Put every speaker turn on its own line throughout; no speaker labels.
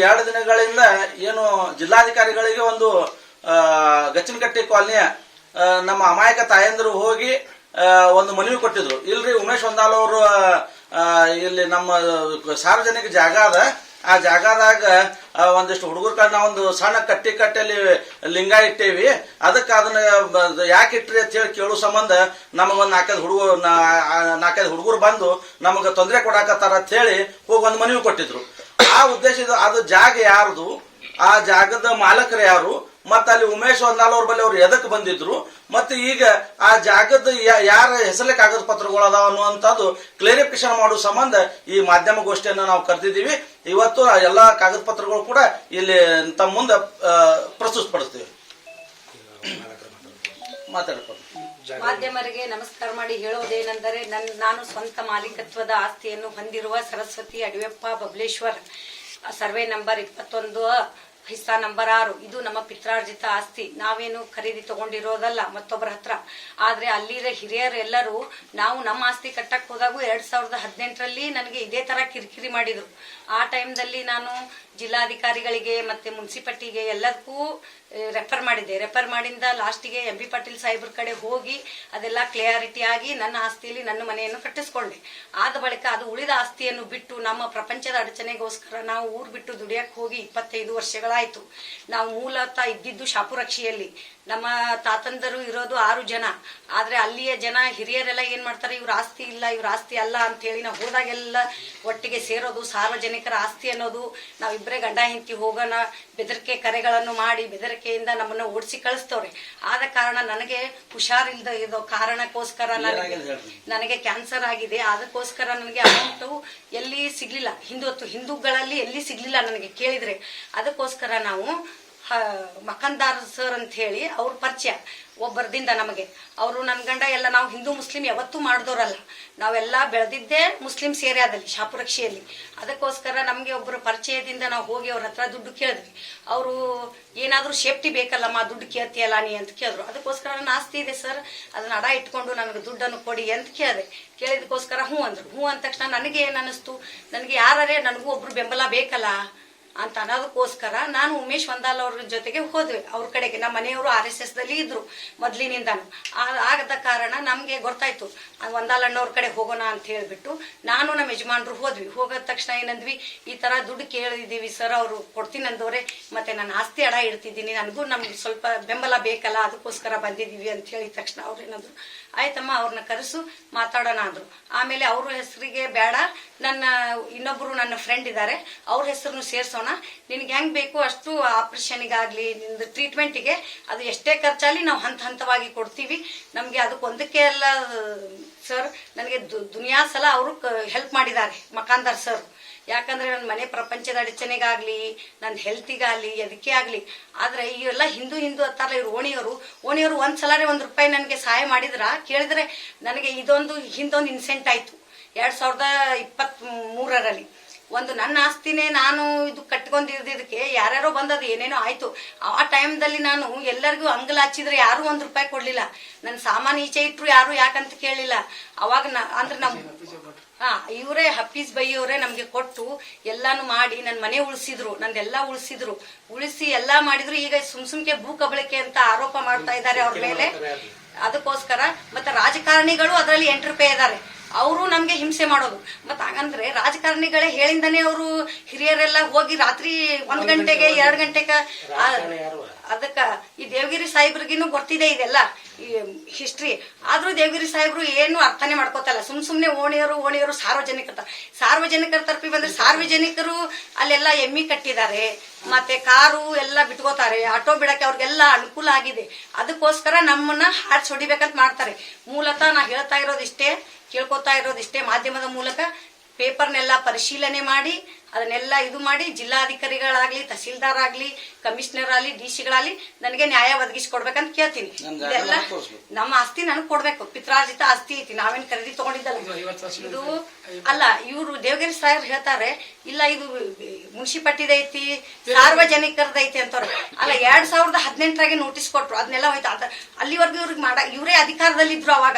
2 ದಿನಗಳಿಂದ ಏನು ಜಿಲ್ಲಾಧಿಕಾರಿಗಳಿಗೆ ಒಂದು ಗಚ್ಚನಕಟ್ಟಿ ಕಾಲನಿಯ ನಮ್ಮ ಅಮಾಯಕ ತಾಯಂದರು ಹೋಗಿ ಒಂದು ಮನವಿ ಕೊಟ್ಟಿದ್ರು. ಇಲ್ರಿ ಉಮೇಶ್ ಹೊಂದಾಲ್ ಅವರು ಇಲ್ಲಿ ನಮ್ಮ ಸಾರ್ವಜನಿಕ ಜಾಗ ಅದ, ಆ ಜಾಗದಾಗ ಒಂದಿಷ್ಟು ಹುಡುಗರ ನಾವೊಂದು ಸಣ್ಣ ಕಟ್ಟೆಯಲ್ಲಿ ಲಿಂಗ ಇಟ್ಟೇವಿ, ಅದಕ್ಕೆ ಅದನ್ನ ಯಾಕೆ ಇಟ್ರಿ ಅಂತ ಹೇಳಿ ಕೇಳೋ ಸಂಬಂಧ ನಮಗೊಂದು 4-5 ಹುಡುಗರು ಬಂದು ನಮಗ ತೊಂದರೆ ಕೊಡಾಕತ್ತಾರ ಅಂತ ಹೇಳಿ ಹೋಗಿ ಒಂದು ಮನವಿ ಕೊಟ್ಟಿದ್ರು. ಆ ಉದ್ದೇಶ ಅದು ಜಾಗ ಯಾರ್ದು, ಆ ಜಾಗದ ಮಾಲಕರು ಯಾರು, ಮತ್ತೆ ಅಲ್ಲಿ ಉಮೇಶ್ ಹೊಂದಾಲ್ ಅವ್ರ ಬಳಿ ಅವ್ರು ಎದಕ್ಕೆ ಬಂದಿದ್ರು, ಮತ್ತೆ ಈಗ ಆ ಜಾಗದ ಯಾರ ಹೆಸರೇ ಕಾಗದ ಪತ್ರಗಳು ಅದಾವ ಅನ್ನುವಂಥದ್ದು ಕ್ಲಾರಿಫಿಕೇಶನ್ ಮಾಡುವ ಸಂಬಂಧ ಈ ಮಾಧ್ಯಮ ಗೋಷ್ಠಿಯನ್ನು ನಾವು ಕರೆದಿದ್ದೀವಿ. ಇವತ್ತು ಎಲ್ಲಾ ಕಾಗದ ಪತ್ರಗಳು ಕೂಡ ಇಲ್ಲಿ ತಮ್ಮ ಮುಂದೆ ಪ್ರಸ್ತುತಪಡಿಸ್ತೀವಿ. ಮಾತಾಡ್ಕೊಂಡು
ಮಾಧ್ಯಮರಿಗೆ ನಮಸ್ಕಾರ ಮಾಡಿ ಹೇಳೋದೇನೆಂದರೆ, ನಾನು ಸ್ವಂತ ಮಾಲೀಕತ್ವದ ಆಸ್ತಿಯನ್ನು ಹೊಂದಿರುವ ಸರಸ್ವತಿ ಅಡಿಯಪ್ಪ ಬಬಲೇಶ್ವರ್, ಸರ್ವೆ ನಂಬರ್ 21, ಹಿಸ್ಸಾ ನಂಬರ್ 6. ಇದು ನಮ್ಮ ಪಿತ್ರಾರ್ಜಿತ ಆಸ್ತಿ. ನಾವೇನು ಖರೀದಿ ತಗೊಂಡಿರೋದಲ್ಲ ಮತ್ತೊಬ್ಬರ ಹತ್ರ. ಆದ್ರೆ ಅಲ್ಲಿರೋ ಹಿರಿಯರೆಲ್ಲರೂ ನಾವು ನಮ್ಮ ಆಸ್ತಿ ಕಟ್ಟಕ್ ಹೋದಾಗೂ 2018ರಲ್ಲಿ ನನಗೆ ಇದೇ ತರ ಕಿರಿಕಿರಿ ಮಾಡಿದ್ರು. ಆ ಟೈಮ್ದಲ್ಲಿ ನಾನು ಜಿಲ್ಲಾಧಿಕಾರಿಗಳಿಗೆ ಮತ್ತೆ ಮುನ್ಸಿಪಾಲಿಟಿಗೆ ಎಲ್ಲದಕ್ಕೂ ರೆಫರ್ ಮಾಡಿದ್ದೆ. ರೆಫರ್ ಮಾಡಿಂದ ಲಾಸ್ಟಿಗೆ ಎಂ ಬಿ ಪಾಟೀಲ್ ಸಾಹೇಬ್ರ ಕಡೆ ಹೋಗಿ ಅದೆಲ್ಲ ಕ್ಲಿಯಾರಿಟಿ ಆಗಿ ನನ್ನ ಆಸ್ತಿಯಲ್ಲಿ ನನ್ನ ಮನೆಯನ್ನು ಕಟ್ಟಿಸ್ಕೊಂಡೆ. ಆದ ಬಳಿಕ ಅದು ಉಳಿದ ಆಸ್ತಿಯನ್ನು ಬಿಟ್ಟು ನಮ್ಮ ಪ್ರಪಂಚದ ಅಡಚಣೆಗೋಸ್ಕರ ನಾವು ಊರು ಬಿಟ್ಟು ದುಡಿಯಕ್ಕೆ ಹೋಗಿ 25 ವರ್ಷಗಳಾಯ್ತು. ನಾವು ಮೂಲತಃ ಇದ್ದಿದ್ದು ಶಾಪುರಕ್ಷಿಯಲ್ಲಿ. ನಮ್ಮ ತಾತಂದರು ಇರೋದು 6 ಜನ. ಆದ್ರೆ ಅಲ್ಲಿಯ ಜನ ಹಿರಿಯರೆಲ್ಲ ಏನ್ ಮಾಡ್ತಾರೆ, ಇವ್ರ ಆಸ್ತಿ ಇಲ್ಲ, ಇವ್ರ ಆಸ್ತಿ ಅಲ್ಲ ಅಂತ ಹೇಳಿ ನಾವು ಹೋದಾಗೆಲ್ಲ ಒಟ್ಟಿಗೆ ಸೇರೋದು, ಸಾರ್ವಜನಿಕರ ಆಸ್ತಿ ಅನ್ನೋದು, ನಾವಿಬ್ಬರೇ ಗಂಡ ಹೆಂಡತಿ ಹೋಗೋಣ ಬೆದರಿಕೆ ಕರೆಗಳನ್ನು ಮಾಡಿ ಬೆದರಿಕೆಯಿಂದ ನಮ್ಮನ್ನ ಓಡಿಸಿ ಕಳಿಸ್ತವ್ರೆ. ಆದ ಕಾರಣ ನನಗೆ ಹುಷಾರಿಲ್ದ ಇರೋ ಕಾರಣಕ್ಕೋಸ್ಕರ ನನಗೆ ಕ್ಯಾನ್ಸರ್ ಆಗಿದೆ. ಅದಕ್ಕೋಸ್ಕರ ನನಗೆ ಅಮೌಂಟು ಎಲ್ಲಿ ಸಿಗ್ಲಿಲ್ಲ, ಹಿಂದೂಗಳಲ್ಲಿ ಎಲ್ಲಿ ಸಿಗ್ಲಿಲ್ಲ ನನಗೆ ಕೇಳಿದ್ರೆ. ಅದಕ್ಕೋಸ್ಕರ ನಾವು ಮಕಂದಾರ್ ಸರ್ ಅಂತ ಹೇಳಿ ಅವ್ರ ಪರಿಚಯ ಒಬ್ಬರದಿಂದ ನಮಗೆ. ಅವರು ನನ್ನ ಗಂಡ ಎಲ್ಲ ನಾವು ಹಿಂದೂ ಮುಸ್ಲಿಂ ಯಾವತ್ತೂ ಮಾಡಿದವರಲ್ಲ, ನಾವೆಲ್ಲ ಬೆಳೆದಿದ್ದೇ ಮುಸ್ಲಿಮ್ಸ್ ಏರಿಯಾದಲ್ಲಿ ಶಾಪುರಕ್ಷಿಯಲ್ಲಿ. ಅದಕ್ಕೋಸ್ಕರ ನಮಗೆ ಒಬ್ಬರ ಪರಿಚಯದಿಂದ ನಾವು ಹೋಗಿ ಅವ್ರ ಹತ್ರ ದುಡ್ಡು ಕೇಳಿದ್ವಿ. ಅವರು ಏನಾದ್ರೂ ಸೇಫ್ಟಿ ಬೇಕಲ್ಲಮ್ಮ, ದುಡ್ಡು ಕೇಳ್ತೀಯಲ್ಲ ನೀ ಅಂತ ಕೇಳಿದ್ರು. ಅದಕ್ಕೋಸ್ಕರ ನನ್ನ ಆಸ್ತಿ ಇದೆ ಸರ್, ಅದನ್ನ ಅಡ ಇಟ್ಕೊಂಡು ನನಗೆ ದುಡ್ಡನ್ನು ಕೊಡಿ ಅಂತ ಕೇಳಿದೆ. ಕೇಳಿದಕ್ಕೋಸ್ಕರ ಹ್ಞೂ ಅಂದ್ರು. ಹ್ಞೂ ಅಂದ ತಕ್ಷಣ ನನಗೆ ಏನ್ ಅನ್ನಿಸ್ತು, ನನಗೆ ಯಾರೇ ನನಗೂ ಒಬ್ರು ಬೆಂಬಲ ಬೇಕಲ್ಲ ಅಂತ ಅನ್ನೋದಕ್ಕೋಸ್ಕರ ನಾನು ಉಮೇಶ್ ಹೊಂದಾಲ್ ಅವ್ರ ಜೊತೆಗೆ ಹೋದ್ವಿ. ಅವ್ರ ಕಡೆಗೆ ನಮ್ಮ ಮನೆಯವರು RSS ದಲ್ಲಿ ಇದ್ರು ಮೊದ್ಲಿನಿಂದಾನು. ಆಗದ ಕಾರಣ ನಮ್ಗೆ ಗೊತ್ತಾಯ್ತು ಹೊಂದಾಲ್ ಅಣ್ಣವ್ರ ಕಡೆ ಹೋಗೋಣ ಅಂತ ಹೇಳ್ಬಿಟ್ಟು ನಾನು ನಮ್ಮ ಯಜಮಾನ್ರು ಹೋದ್ವಿ. ಹೋಗೋದ ತಕ್ಷಣ ಏನಂದ್ವಿ, ಈ ತರ ದುಡ್ಡು ಕೇಳಿದೀವಿ ಸರ್, ಅವರು ಕೊಡ್ತೀನಿ ಅಂದವ್ರೆ, ಮತ್ತೆ ನಾನು ಆಸ್ತಿ ಅಡ ಇಡ್ತಿದ್ದೀನಿ, ನನಗೂ ನಮ್ಗೆ ಸ್ವಲ್ಪ ಬೆಂಬಲ ಬೇಕಲ್ಲ, ಅದಕ್ಕೋಸ್ಕರ ಬಂದಿದೀವಿ ಅಂತ ಹೇಳಿದ ತಕ್ಷಣ ಅವ್ರು ಏನಂದ್ರು, ಆಯ್ತಮ್ಮ ಅವ್ರನ್ನ ಕರೆಸು ಮಾತಾಡೋಣ ಅಂದ್ರು. ಆಮೇಲೆ ಅವ್ರ ಹೆಸರಿಗೆ ಬೇಡ, ಇನ್ನೊಬ್ರು ನನ್ನ ಫ್ರೆಂಡ್ ಇದ್ದಾರೆ, ಅವ್ರ ಹೆಸರನ್ನು ಸೇರ್ಸೋಣ, ನಿನ್ಗೆ ಹೆಂಗ್ ಬೇಕು ಅಷ್ಟು ಆಪರೇಷನ್ಗಾಗ್ಲಿ ನಿಮ್ದು ಟ್ರೀಟ್ಮೆಂಟಿಗೆ ಅದು ಎಷ್ಟೇ ಖರ್ಚಾಗ್ಲಿ ನಾವು ಹಂತವಾಗಿ ಕೊಡ್ತೀವಿ. ನಮ್ಗೆ ಅದಕ್ಕೊಂದಕ್ಕೆ ಎಲ್ಲ ಸರ್ ನನಗೆ ದುನಿಯಾ ಸಲ ಅವರು ಹೆಲ್ಪ್ ಮಾಡಿದ್ದಾರೆ ಮಕಾಂದಾರ್ ಸರ್. ಯಾಕಂದ್ರೆ ನನ್ನ ಮನೆ ಪ್ರಪಂಚದ ಅಡಚಣೆಗಾಗ್ಲಿ ನನ್ನ ಹೆಲ್ತಿಗಾಗ್ಲಿ ಅದಕ್ಕೆ ಆಗ್ಲಿ. ಆದ್ರೆ ಇವೆಲ್ಲ ಹಿಂದೂ ಅಂತಾರಲ್ಲ, ಇವ್ರು ಓಣಿಯವರು ಒಂದ್ಸಲಾರೆ ₹1 ನನಗೆ ಸಹಾಯ ಮಾಡಿದ್ರ ಕೇಳಿದ್ರೆ ನನಗೆ ಹಿಂದೊಂದು ಇನ್ಸೆಂಟ್ ಆಯ್ತು 2023ರಲ್ಲಿ. ಒಂದು ನನ್ನ ಆಸ್ತಿನೇ ನಾನು ಇದು ಕಟ್ಕೊಂಡಿದ್ದಕ್ಕೆ ಯಾರ್ಯಾರೋ ಬಂದದು ಏನೇನೋ ಆಯ್ತು. ಆ ಟೈಮ್ದಲ್ಲಿ ನಾನು ಎಲ್ಲರಿಗೂ ಅಂಗಲ್ ಹಚ್ಚಿದ್ರೆ ಯಾರು ₹1 ಕೊಡ್ಲಿಲ್ಲ. ನನ್ನ ಸಾಮಾನು ಈಚೆ ಇಟ್ರು ಯಾರು ಯಾಕಂತ ಕೇಳಿಲ್ಲ. ಅವಾಗ ಅಂದ್ರೆ ಇವರೇ ಹಫೀಸ್ ಬೈ ಅವರೇ ನಮ್ಗೆ ಕೊಟ್ಟು ಎಲ್ಲಾನು ಮಾಡಿ ನನ್ನ ಮನೆ ಉಳಿಸಿದ್ರು, ನಂದೆಲ್ಲ ಉಳಿಸಿ ಎಲ್ಲಾ ಮಾಡಿದ್ರು. ಈಗ ಸುಮ್ಕೆ ಭೂ ಕಬಳಿಕೆ ಅಂತ ಆರೋಪ ಮಾಡ್ತಾ ಇದ್ದಾರೆ ಅವ್ರ ಮೇಲೆ. ಅದಕ್ಕೋಸ್ಕರ ಮತ್ತೆ ರಾಜಕಾರಣಿಗಳು ಅದರಲ್ಲಿ ಎಂಟ್ರಪೇ ಇದ್ದಾರೆ, ಅವರು ನಮ್ಗೆ ಹಿಂಸೆ ಮಾಡೋದು. ಮತ್ ಹಾಗಂದ್ರೆ ರಾಜಕಾರಣಿಗಳೇ ಹೇಳಿಂದಾನೆ ಅವರು ಹಿರಿಯರೆಲ್ಲ ಹೋಗಿ ರಾತ್ರಿ 1 ಗಂಟೆಗೆ 2 ಗಂಟೆಗೆ ಅದಕ್ಕ ಈ ದೇವಗಿರಿ ಸಾಹೇಬ್ರಿಗಿನ್ನು ಗೊತ್ತಿದೆ ಇದೆಲ್ಲ ಈ ಹಿಸ್ಟ್ರಿ. ಆದ್ರೂ ದೇವಗಿರಿ ಸಾಹೇಬ್ರು ಏನು ಅರ್ಥನೇ ಮಾಡ್ಕೋತಲ್ಲ. ಸುಮ್ನೆ ಓಣಿಯರು ಸಾರ್ವಜನಿಕರ ತರಪಿ ಬಂದ್ರೆ ಸಾರ್ವಜನಿಕರು ಅಲ್ಲೆಲ್ಲ ಎಮ್ಮಿ ಕಟ್ಟಿದ್ದಾರೆ, ಮತ್ತೆ ಕಾರು ಎಲ್ಲ ಬಿಟ್ಕೋತಾರೆ, ಆಟೋ ಬಿಡಕ್ಕೆ ಅವ್ರಿಗೆಲ್ಲ ಅನುಕೂಲ ಆಗಿದೆ. ಅದಕ್ಕೋಸ್ಕರ ನಮ್ಮನ್ನ ಹಾಡ್ಸಿ ಹೊಡಿಬೇಕಂತ ಮಾಡ್ತಾರೆ. ಮೂಲತಃ ನಾ ಹೇಳ್ತಾ ಇರೋದಿಷ್ಟೇ, ಕೇಳ್ಕೊತಾ ಇರೋದಿಷ್ಟೇ, ಮಾಧ್ಯಮದ ಮೂಲಕ ಪೇಪರ್ನೆಲ್ಲ ಪರಿಶೀಲನೆ ಮಾಡಿ ಅದನ್ನೆಲ್ಲ ಇದು ಮಾಡಿ ಜಿಲ್ಲಾಧಿಕಾರಿಗಳಾಗ್ಲಿ, ತಹಸೀಲ್ದಾರ್ ಆಗ್ಲಿ, ಕಮಿಷನರ್ ಆಗ್ಲಿ, DC ನನಗೆ ನ್ಯಾಯ ಒದಗಿಸಿಕೊಡ್ಬೇಕಂತ ಕೇಳ್ತೀನಿ. ಇದೆಲ್ಲ ನಮ್ಮ ಆಸ್ತಿ ನನಗ್ ಕೊಡ್ಬೇಕು, ಪಿತ್ರಾರ್ಜಿತ ಆಸ್ತಿ ಐತಿ, ನಾವೇನ್ ಖರೀದಿ ತಗೊಂಡಿದ್ದಲ್ಲ ಇದು ಅಲ್ಲ. ಇವ್ರು ದೇವಗಿರಿ ಸಾಹೇಬ್ರು ಹೇಳ್ತಾರೆ ಇಲ್ಲ ಇದು ಮುನ್ಸಿಪಾಲ್ಟಿದೈತಿ ಸಾರ್ವಜನಿಕರದೈತಿ ಅಂತವ್ರು. ಅಲ್ಲ 2018ರಾಗೆ ನೋಟಿಸ್ ಕೊಟ್ರು, ಅದನ್ನೆಲ್ಲ ಹೋಯ್ತು. ಅಲ್ಲಿವರೆಗೂ ಇವ್ರಿಗೆ ಇವರೇ ಅಧಿಕಾರದಲ್ಲಿದ್ರು, ಅವಾಗ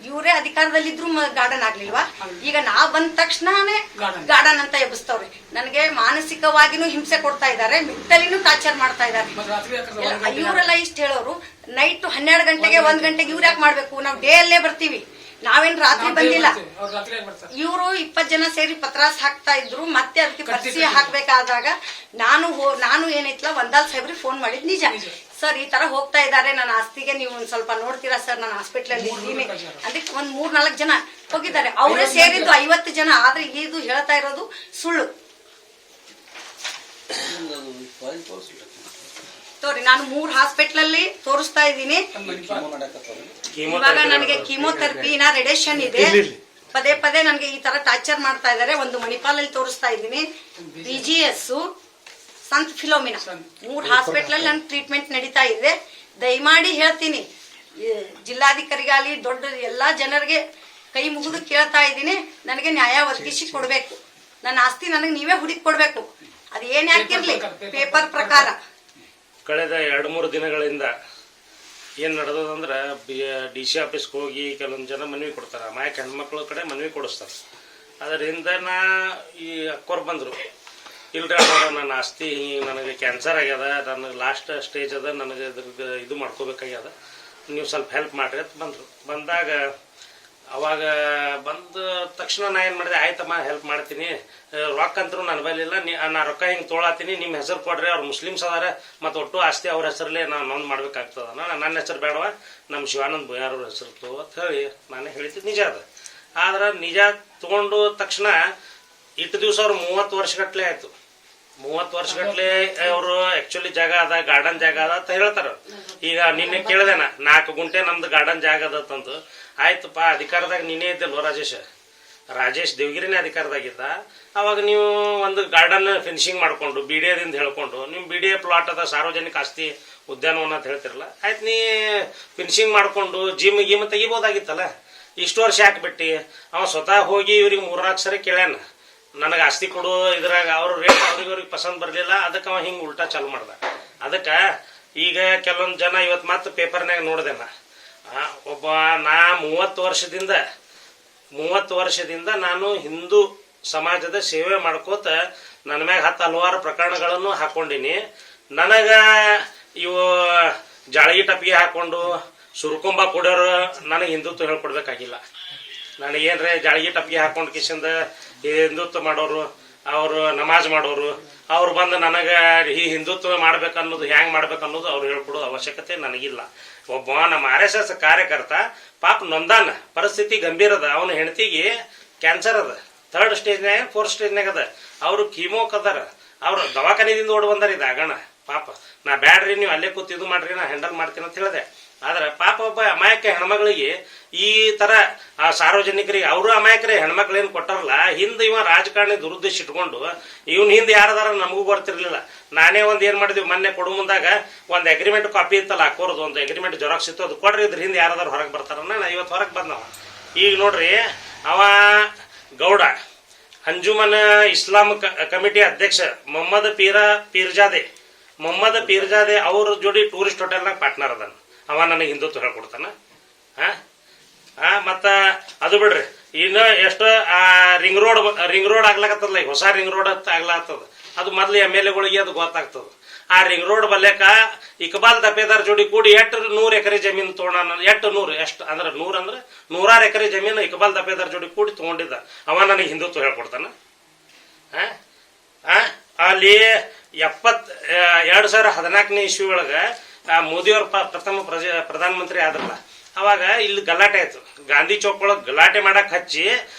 ಇವರೇ ಅಧಿಕಾರದಲ್ಲಿದ್ರು ಗಾರ್ಡನ್ ಆಗ್ಲಿಲ್ವಾ? ಈಗ ನಾವ್ ಬಂದ ತಕ್ಷಣನೇ ಗಾರ್ಡನ್ ಅಂತ ಎಬ್ಬಿಸ್ತವ್ರಿ. ನನಗೆ ಮಾನಸಿಕವಾಗಿನೂ ಹಿಂಸೆ ಕೊಡ್ತಾ ಇದ್ದಾರೆ, ಮೆಂಟಲಿನೂ ಟಾರ್ಚರ್ ಮಾಡ್ತಾ ಇದ್ದಾರೆ. ಇವರೆಲ್ಲ ಇಷ್ಟ ಹೇಳೋರು ನೈಟ್ 12 ಗಂಟೆಗೆ 1 ಗಂಟೆಗೆ ಇವ್ರು ಯಾಕೆ ಮಾಡ್ಬೇಕು? ನಾವು ಡೇ ಅಲ್ಲೇ ಬರ್ತೀವಿ, ನಾವೇನ್ ರಾತ್ರಿ ಬಂದಿಲ್ಲ. ಇವರು 20 ಜನ ಸೇರಿ ಪತ್ರಾಸ್ ಹಾಕ್ತಾ ಇದ್ರು. ಮತ್ತೆ ಅದಕ್ಕೆ ಪರಿಚಯ ಹಾಕ್ಬೇಕಾದಾಗ ನಾನು ಏನೈತ್ಲ ಒಂದಾಲ್ ಸಾಹೇಬ್ರಿಗೆ ಫೋನ್ ಮಾಡಿದ್ ನಿಜ. ಸರ್ ಈ ತರ ಹೋಗ್ತಾ ಇದ್ದಾರೆ, ನನ್ನ ಆಸ್ತಿಗೆ ನೀವು ಒಂದ್ ಸ್ವಲ್ಪ ನೋಡ್ತೀರಾ ಸರ್, ನಾನು ಹಾಸ್ಪಿಟಲ್ ಅಲ್ಲಿ ಇದ್ದೀನಿ. ಅದಕ್ಕೆ ಒಂದ್ 3-4 ಜನ ಹೋಗಿದ್ದಾರೆ, ಅವರೇ ಸೇರಿದ್ದು 50 ಜನ. ಆದ್ರೆ ಇದು ಹೇಳ್ತಾ ಇರೋದು ಸುಳ್ಳು. ತೋರಿ ನಾನು 3 ಹಾಸ್ಪಿಟಲ್ ಅಲ್ಲಿ ತೋರಿಸ್ತಾ ಇದ್ದೀನಿ. ಇವಾಗ ನನಗೆ ಕೀಮೋಥೆರಪಿ ರೇಡಿಯೇಷನ್ ಇದೆ. ಪದೇ ಪದೇ ನನಗೆ ಈ ತರ ಟಾರ್ಚರ್ ಮಾಡ್ತಾ ಇದ್ದಾರೆ. ಒಂದು ಮಣಿಪಾಲ್ ಅಲ್ಲಿ ತೋರಿಸ್ತಾ ಇದ್ದೀನಿ, BGS, ಸಂತ್ ಫಿಲೋಮಿನಾ, 3 ಹಾಸ್ಪಿಟಲ್ ಅಲ್ಲಿ ನನ್ನ ಟ್ರೀಟ್ಮೆಂಟ್ ನಡೀತಾ ಇದೆ. ದಯಮಾಡಿ ಹೇಳ್ತೀನಿ, ಜಿಲ್ಲಾಧಿಕಾರಿಗಾಲಿ ದೊಡ್ಡ ಎಲ್ಲಾ ಜನರಿಗೆ ಕೈ ಮುಗಿದು ಕೇಳ್ತಾ ಇದ್ದೀನಿ, ನನಗೆ ನ್ಯಾಯ ಒದಗಿಸಿ ಕೊಡ್ಬೇಕು. ನನ್ನ ಆಸ್ತಿ ನನಗೆ ನೀವೇ ಹುಡುಕಿ ಕೊಡ್ಬೇಕು. ಅದು ಏನ್ ಯಾಕಿರ್ಲಿ ಪೇಪರ್ ಪ್ರಕಾರ.
ಕಳೆದ 2-3 ದಿನಗಳಿಂದ ಏನು ನಡೆದದಂದ್ರೆ DC ಆಫೀಸ್ಗೆ ಹೋಗಿ ಕೆಲವೊಂದು ಜನ ಮನವಿ ಕೊಡ್ತಾರೆ, ಅಮಾಯಕ ಹೆಣ್ಮಕ್ಳ ಕಡೆ ಮನವಿ ಕೊಡಿಸ್ತಾರೆ. ಅದರಿಂದ ಈ ಅಕ್ಕೋರು ಬಂದರು, ಇಲ್ರಿ ಅಣ್ಣ ನನ್ನ ಆಸ್ತಿ ನನಗೆ ಕ್ಯಾನ್ಸರ್ ಆಗ್ಯದ, ನನಗೆ ಲಾಸ್ಟ್ ಸ್ಟೇಜ್ ಅದ, ನನಗೆ ಇದ್ರದ್ದು ಇದು ಮಾಡ್ಕೋಬೇಕಾಗ್ಯದ, ನೀವು ಸ್ವಲ್ಪ ಹೆಲ್ಪ್ ಮಾಡಿರಿ ಅಂತ ಬಂದರು. ಬಂದಾಗ ಅವಾಗ ಬಂದ ತಕ್ಷಣ ನಾ ಏನು ಮಾಡಿದೆ, ಆಯ್ತಮ್ಮ ಹೆಲ್ಪ್ ಮಾಡ್ತೀನಿ, ರೊಕ್ಕ ಅಂತರೂ ನನ್ನ ಬೈಲಿಲ್ಲ, ನಾ ರೊಕ್ಕ ಹಿಂಗೆ ತೊಗೊಳತ್ತೀನಿ, ನಿಮ್ಮ ಹೆಸರು ಕೊಡ್ರಿ, ಅವ್ರು ಮುಸ್ಲಿಮ್ಸ್ ಅದಾರ, ಮತ್ತು ಒಟ್ಟು ಆಸ್ತಿ ಅವ್ರ ಹೆಸರಲ್ಲೇ ನಾನು ನೊಂದು ಮಾಡ್ಬೇಕಾಗ್ತದ, ನನ್ನ ಹೆಸರು ಬೇಡವ, ನಮ್ಮ ಶಿವಾನಂದ ಬೊಯ್ಯಾರ ಅವ್ರ ಹೆಸರು ತಗೋ ಅಂತ ಹೇಳಿ ನಾನೇ ಹೇಳಿದ್ದು ನಿಜ ಅದ. ಆದ್ರೆ ನಿಜ ತೊಗೊಂಡು ತಕ್ಷಣ ಇಟ್ಟು ದಿವಸ ಅವ್ರು 30 ವರ್ಷಗಟ್ಲೆ ಆಯಿತು. 30 ವರ್ಷಗಟ್ಲೆ ಅವರು ಆ್ಯಕ್ಚುಲಿ ಜಾಗ ಅದ, ಗಾರ್ಡನ್ ಜಾಗ ಅದ ಅಂತ ಹೇಳ್ತಾರೆ. ಈಗ ನಿನ್ನೆ ಕೇಳಿದೆನ 4 ಗುಂಟೆ ನಮ್ದು ಗಾರ್ಡನ್ ಜಾಗ ಅದಂತಂದು. ಆಯ್ತಪ್ಪ, ಅಧಿಕಾರದಾಗ ನೀನೇ ಇದ್ದಲ್ವ ರಾಜೇಶ್ ದೇವಗಿರಿನೇ ಅಧಿಕಾರದಾಗಿದ್ದ. ಅವಾಗ ನೀವು ಒಂದು ಗಾರ್ಡನ್ ಫಿನಿಶಿಂಗ್ ಮಾಡ್ಕೊಂಡು BDAದಿಂದ ಹೇಳ್ಕೊಂಡು, ನಿಮ್ಮ BDA ಪ್ಲಾಟ್ ಅದ, ಸಾರ್ವಜನಿಕ ಆಸ್ತಿ ಉದ್ಯಾನವನ ಅಂತ ಹೇಳ್ತಿರಲ್ಲ, ಆಯ್ತು ನೀ ಫಿನಿಶಿಂಗ್ ಮಾಡ್ಕೊಂಡು ಜಿಮ್ ತೆಗಿಬೋದಾಗಿತ್ತಲ್ಲ. ಇಷ್ಟು ವರ್ಷ ಹಾಕ್ಬಿಟ್ಟು ಅವ ಸ್ವತಃ ಹೋಗಿ ಇವ್ರಿಗೆ 3-4 ಸರಿ ಕೇಳ್ಯಾನ, ನನಗೆ ಆಸ್ತಿ ಕೊಡು ಇದ್ರಾಗ. ಅವ್ರ ರೇಟ್ ಅವ್ರಿಗೆ ಪಸಂದ್ ಬರಲಿಲ್ಲ, ಅದಕ್ಕೆ ಅವ ಹಿಂಗೆ ಉಲ್ಟಾ ಚಾಲು ಮಾಡ್ದ. ಅದಕ್ಕೆ ಈಗ ಕೆಲವೊಂದು ಜನ ಇವತ್ತು ಮತ್ತೆ ಪೇಪರ್ನಾಗ ನೋಡಿದೆ ಒಬ್ಬ ನಾ 30 ವರ್ಷದಿಂದ ನಾನು ಹಿಂದೂ ಸಮಾಜದ ಸೇವೆ ಮಾಡ್ಕೋತ ನನ್ನ ಮ್ಯಾಗ 10 ಹಲವಾರು ಪ್ರಕರಣಗಳನ್ನು ಹಾಕೊಂಡಿನಿ. ನನಗೆ ಇವು ಜಾಳಗಿ ಟಪ್ಪಿಗೆ ಹಾಕೊಂಡು ಸುರ್ಕೊಂಬ ಕೊಡೋರು ನನಗೆ ಹಿಂದುತ್ವ ಹೇಳ್ಕೊಡ್ಬೇಕಾಗಿಲ್ಲ. ನನಗೇನ್ರೆ ಜಾಳಗಿ ಟಪ್ಪಿಗೆ ಹಾಕೊಂಡು ಕಿಶಿಂದ ಹಿಂದುತ್ವ ಮಾಡೋರು, ಅವರು ನಮಾಜ್ ಮಾಡೋರು, ಅವ್ರು ಬಂದು ನನಗೆ ಈ ಹಿಂದುತ್ವ ಮಾಡ್ಬೇಕನ್ನೋದು ಹ್ಯಾಂಗೆ ಮಾಡ್ಬೇಕನ್ನೋದು ಅವ್ರು ಹೇಳ್ಕೊಡೋದು ಅವಶ್ಯಕತೆ ನನಗಿಲ್ಲ. ಒಬ್ಬ ನಮ್ಮ RSS ಕಾರ್ಯಕರ್ತ ಪಾಪ ನೊಂದಾನ, ಪರಿಸ್ಥಿತಿ ಗಂಭೀರ ಅದ, ಅವನ ಹೆಂಡತಿಗೆ ಕ್ಯಾನ್ಸರ್ ಅದ, 3rd ಸ್ಟೇಜ್ನಾಗ 4th ಸ್ಟೇಜ್ನಾಗ ಅದ, ಅವರು ಕೀಮೋಕ್ ಅದಾರ, ಅವ್ರು ದವಾಖಾನಿದಿಂದ ಓಡ್ ಬಂದಾರ. ಇದು ಆಗಣ ಪಾಪ, ನಾ ಬ್ಯಾಡ್ರಿ ನೀವು ಅಲ್ಲೇ ಕೂತು ಇದು ಮಾಡ್ರಿ, ನಾ ಹ್ಯಾಂಡಲ್ ಮಾಡ್ತೀನಿ ಅಂತ ಹೇಳಿದೆ. ಆದ್ರೆ ಪಾಪ ಒಬ್ಬ ಅಮಾಯಕ ಹೆಣ್ಮಗಳಿಗೆ ಈ ತರ ಸಾರ್ವಜನಿಕರಿಗೆ, ಅವರು ಅಮಾಯಕರೇ ಹೆಣ್ಮಕ್ಳೇನು ಕೊಟ್ಟಾರಲ್ಲ, ಹಿಂದೆ ಇವ ರಾಜಕಾರಣಿ ದುರುದ್ದೇಶ ಇಟ್ಕೊಂಡು ಇವನ್ ಹಿಂದೆ ಯಾರದಾರ ನಮಗೂ ಗೊತ್ತಿರ್ಲಿಲ್ಲ. ನಾನೇ ಒಂದ್ ಏನ್ ಮಾಡಿದ್ವಿ, ಮೊನ್ನೆ ಕೊಡು ಮುಂದಾಗ ಒಂದ್ ಅಗ್ರಿಮೆಂಟ್ ಕಾಪಿ ಇತ್ತಲ್ಲ, ಹಾಕೋರ್ದು ಒಂದು ಅಗ್ರಿಮೆಂಟ್ ಜೆರಾಕ್ಸ್ ಇತ್ತು, ಅದು ಕೊಡ್ರಿ, ಇದ್ರ ಹಿಂದೆ ಯಾರದಾರ ಹೊರಗೆ ಬರ್ತಾರನ್ನ ನಾ ಇವತ್ತು ಹೊರಗೆ ಬಂದವ. ಈಗ ನೋಡ್ರಿ, ಅವ ಗೌಡ ಅಂಜುಮನ್ ಇಸ್ಲಾಂ ಕಮಿಟಿ ಅಧ್ಯಕ್ಷ ಮೊಹಮ್ಮದ್ ಪೀರ್ಜಾದೆ ಅವ್ರ ಜೋಡಿ ಟೂರಿಸ್ಟ್ ಹೋಟೆಲ್ನಾಗ ಪಾರ್ಟ್ನರ್ ಅದಾನ. ಅವ ನನಗೆ ಹಿಂದುತ್ವ ಹೇಳ್ಕೊಡ್ತಾನ. ಮತ್ತ ಅದು ಬಿಡ್ರಿ, ಇನ್ನು ಎಷ್ಟು ರಿಂಗ್ ರೋಡ್ ಆಗ್ಲಾಕತ್ತದಲ್ಲ, ಈಗ ಹೊಸ ರಿಂಗ್ ರೋಡ್ ಆಗ್ಲಾಗ್ತದ. ಅದು ಮೊದ್ಲು MLAಗಳಿಗೆ ಅದು ಗೊತ್ತಾಗ್ತದ. ಆ ರಿಂಗ್ ರೋಡ್ ಬಲ್ಲೇಕ ಇಕ್ಬಾಲ್ ದಪೇದಾರ್ ಜೋಡಿ ಕೂಡಿ 100 ಎಕರೆ ಜಮೀನು ತೊಗೊಂಡ, 100 ಎಕರೆ ಜಮೀನು ಇಕ್ಬಾಲ್ ದಪೇದಾರ್ ಜೋಡಿ ಕೂಡಿ ತಗೊಂಡಿದ್ದ. ಅವ ನನಗೆ ಹಿಂದುತ್ವ ಹೇಳ್ಕೊಡ್ತಾನ. ಅಲ್ಲಿ 2014ನೇ ಇಸ್ವಿ ಒಳಗೆ ಮೋದಿಯವ್ರ ಪ್ರಥಮ ಪ್ರಧಾನಮಂತ್ರಿ ಆದ್ರಲ್ಲ, ಅವಾಗ ಇಲ್ಲಿ ಗಲಾಟೆ ಆಯ್ತು. ಗಾಂಧಿ ಚೌಕ್ ಒಳಗೆ ಗಲಾಟೆ ಮಾಡಕ್ ಹಚ್ಚಿ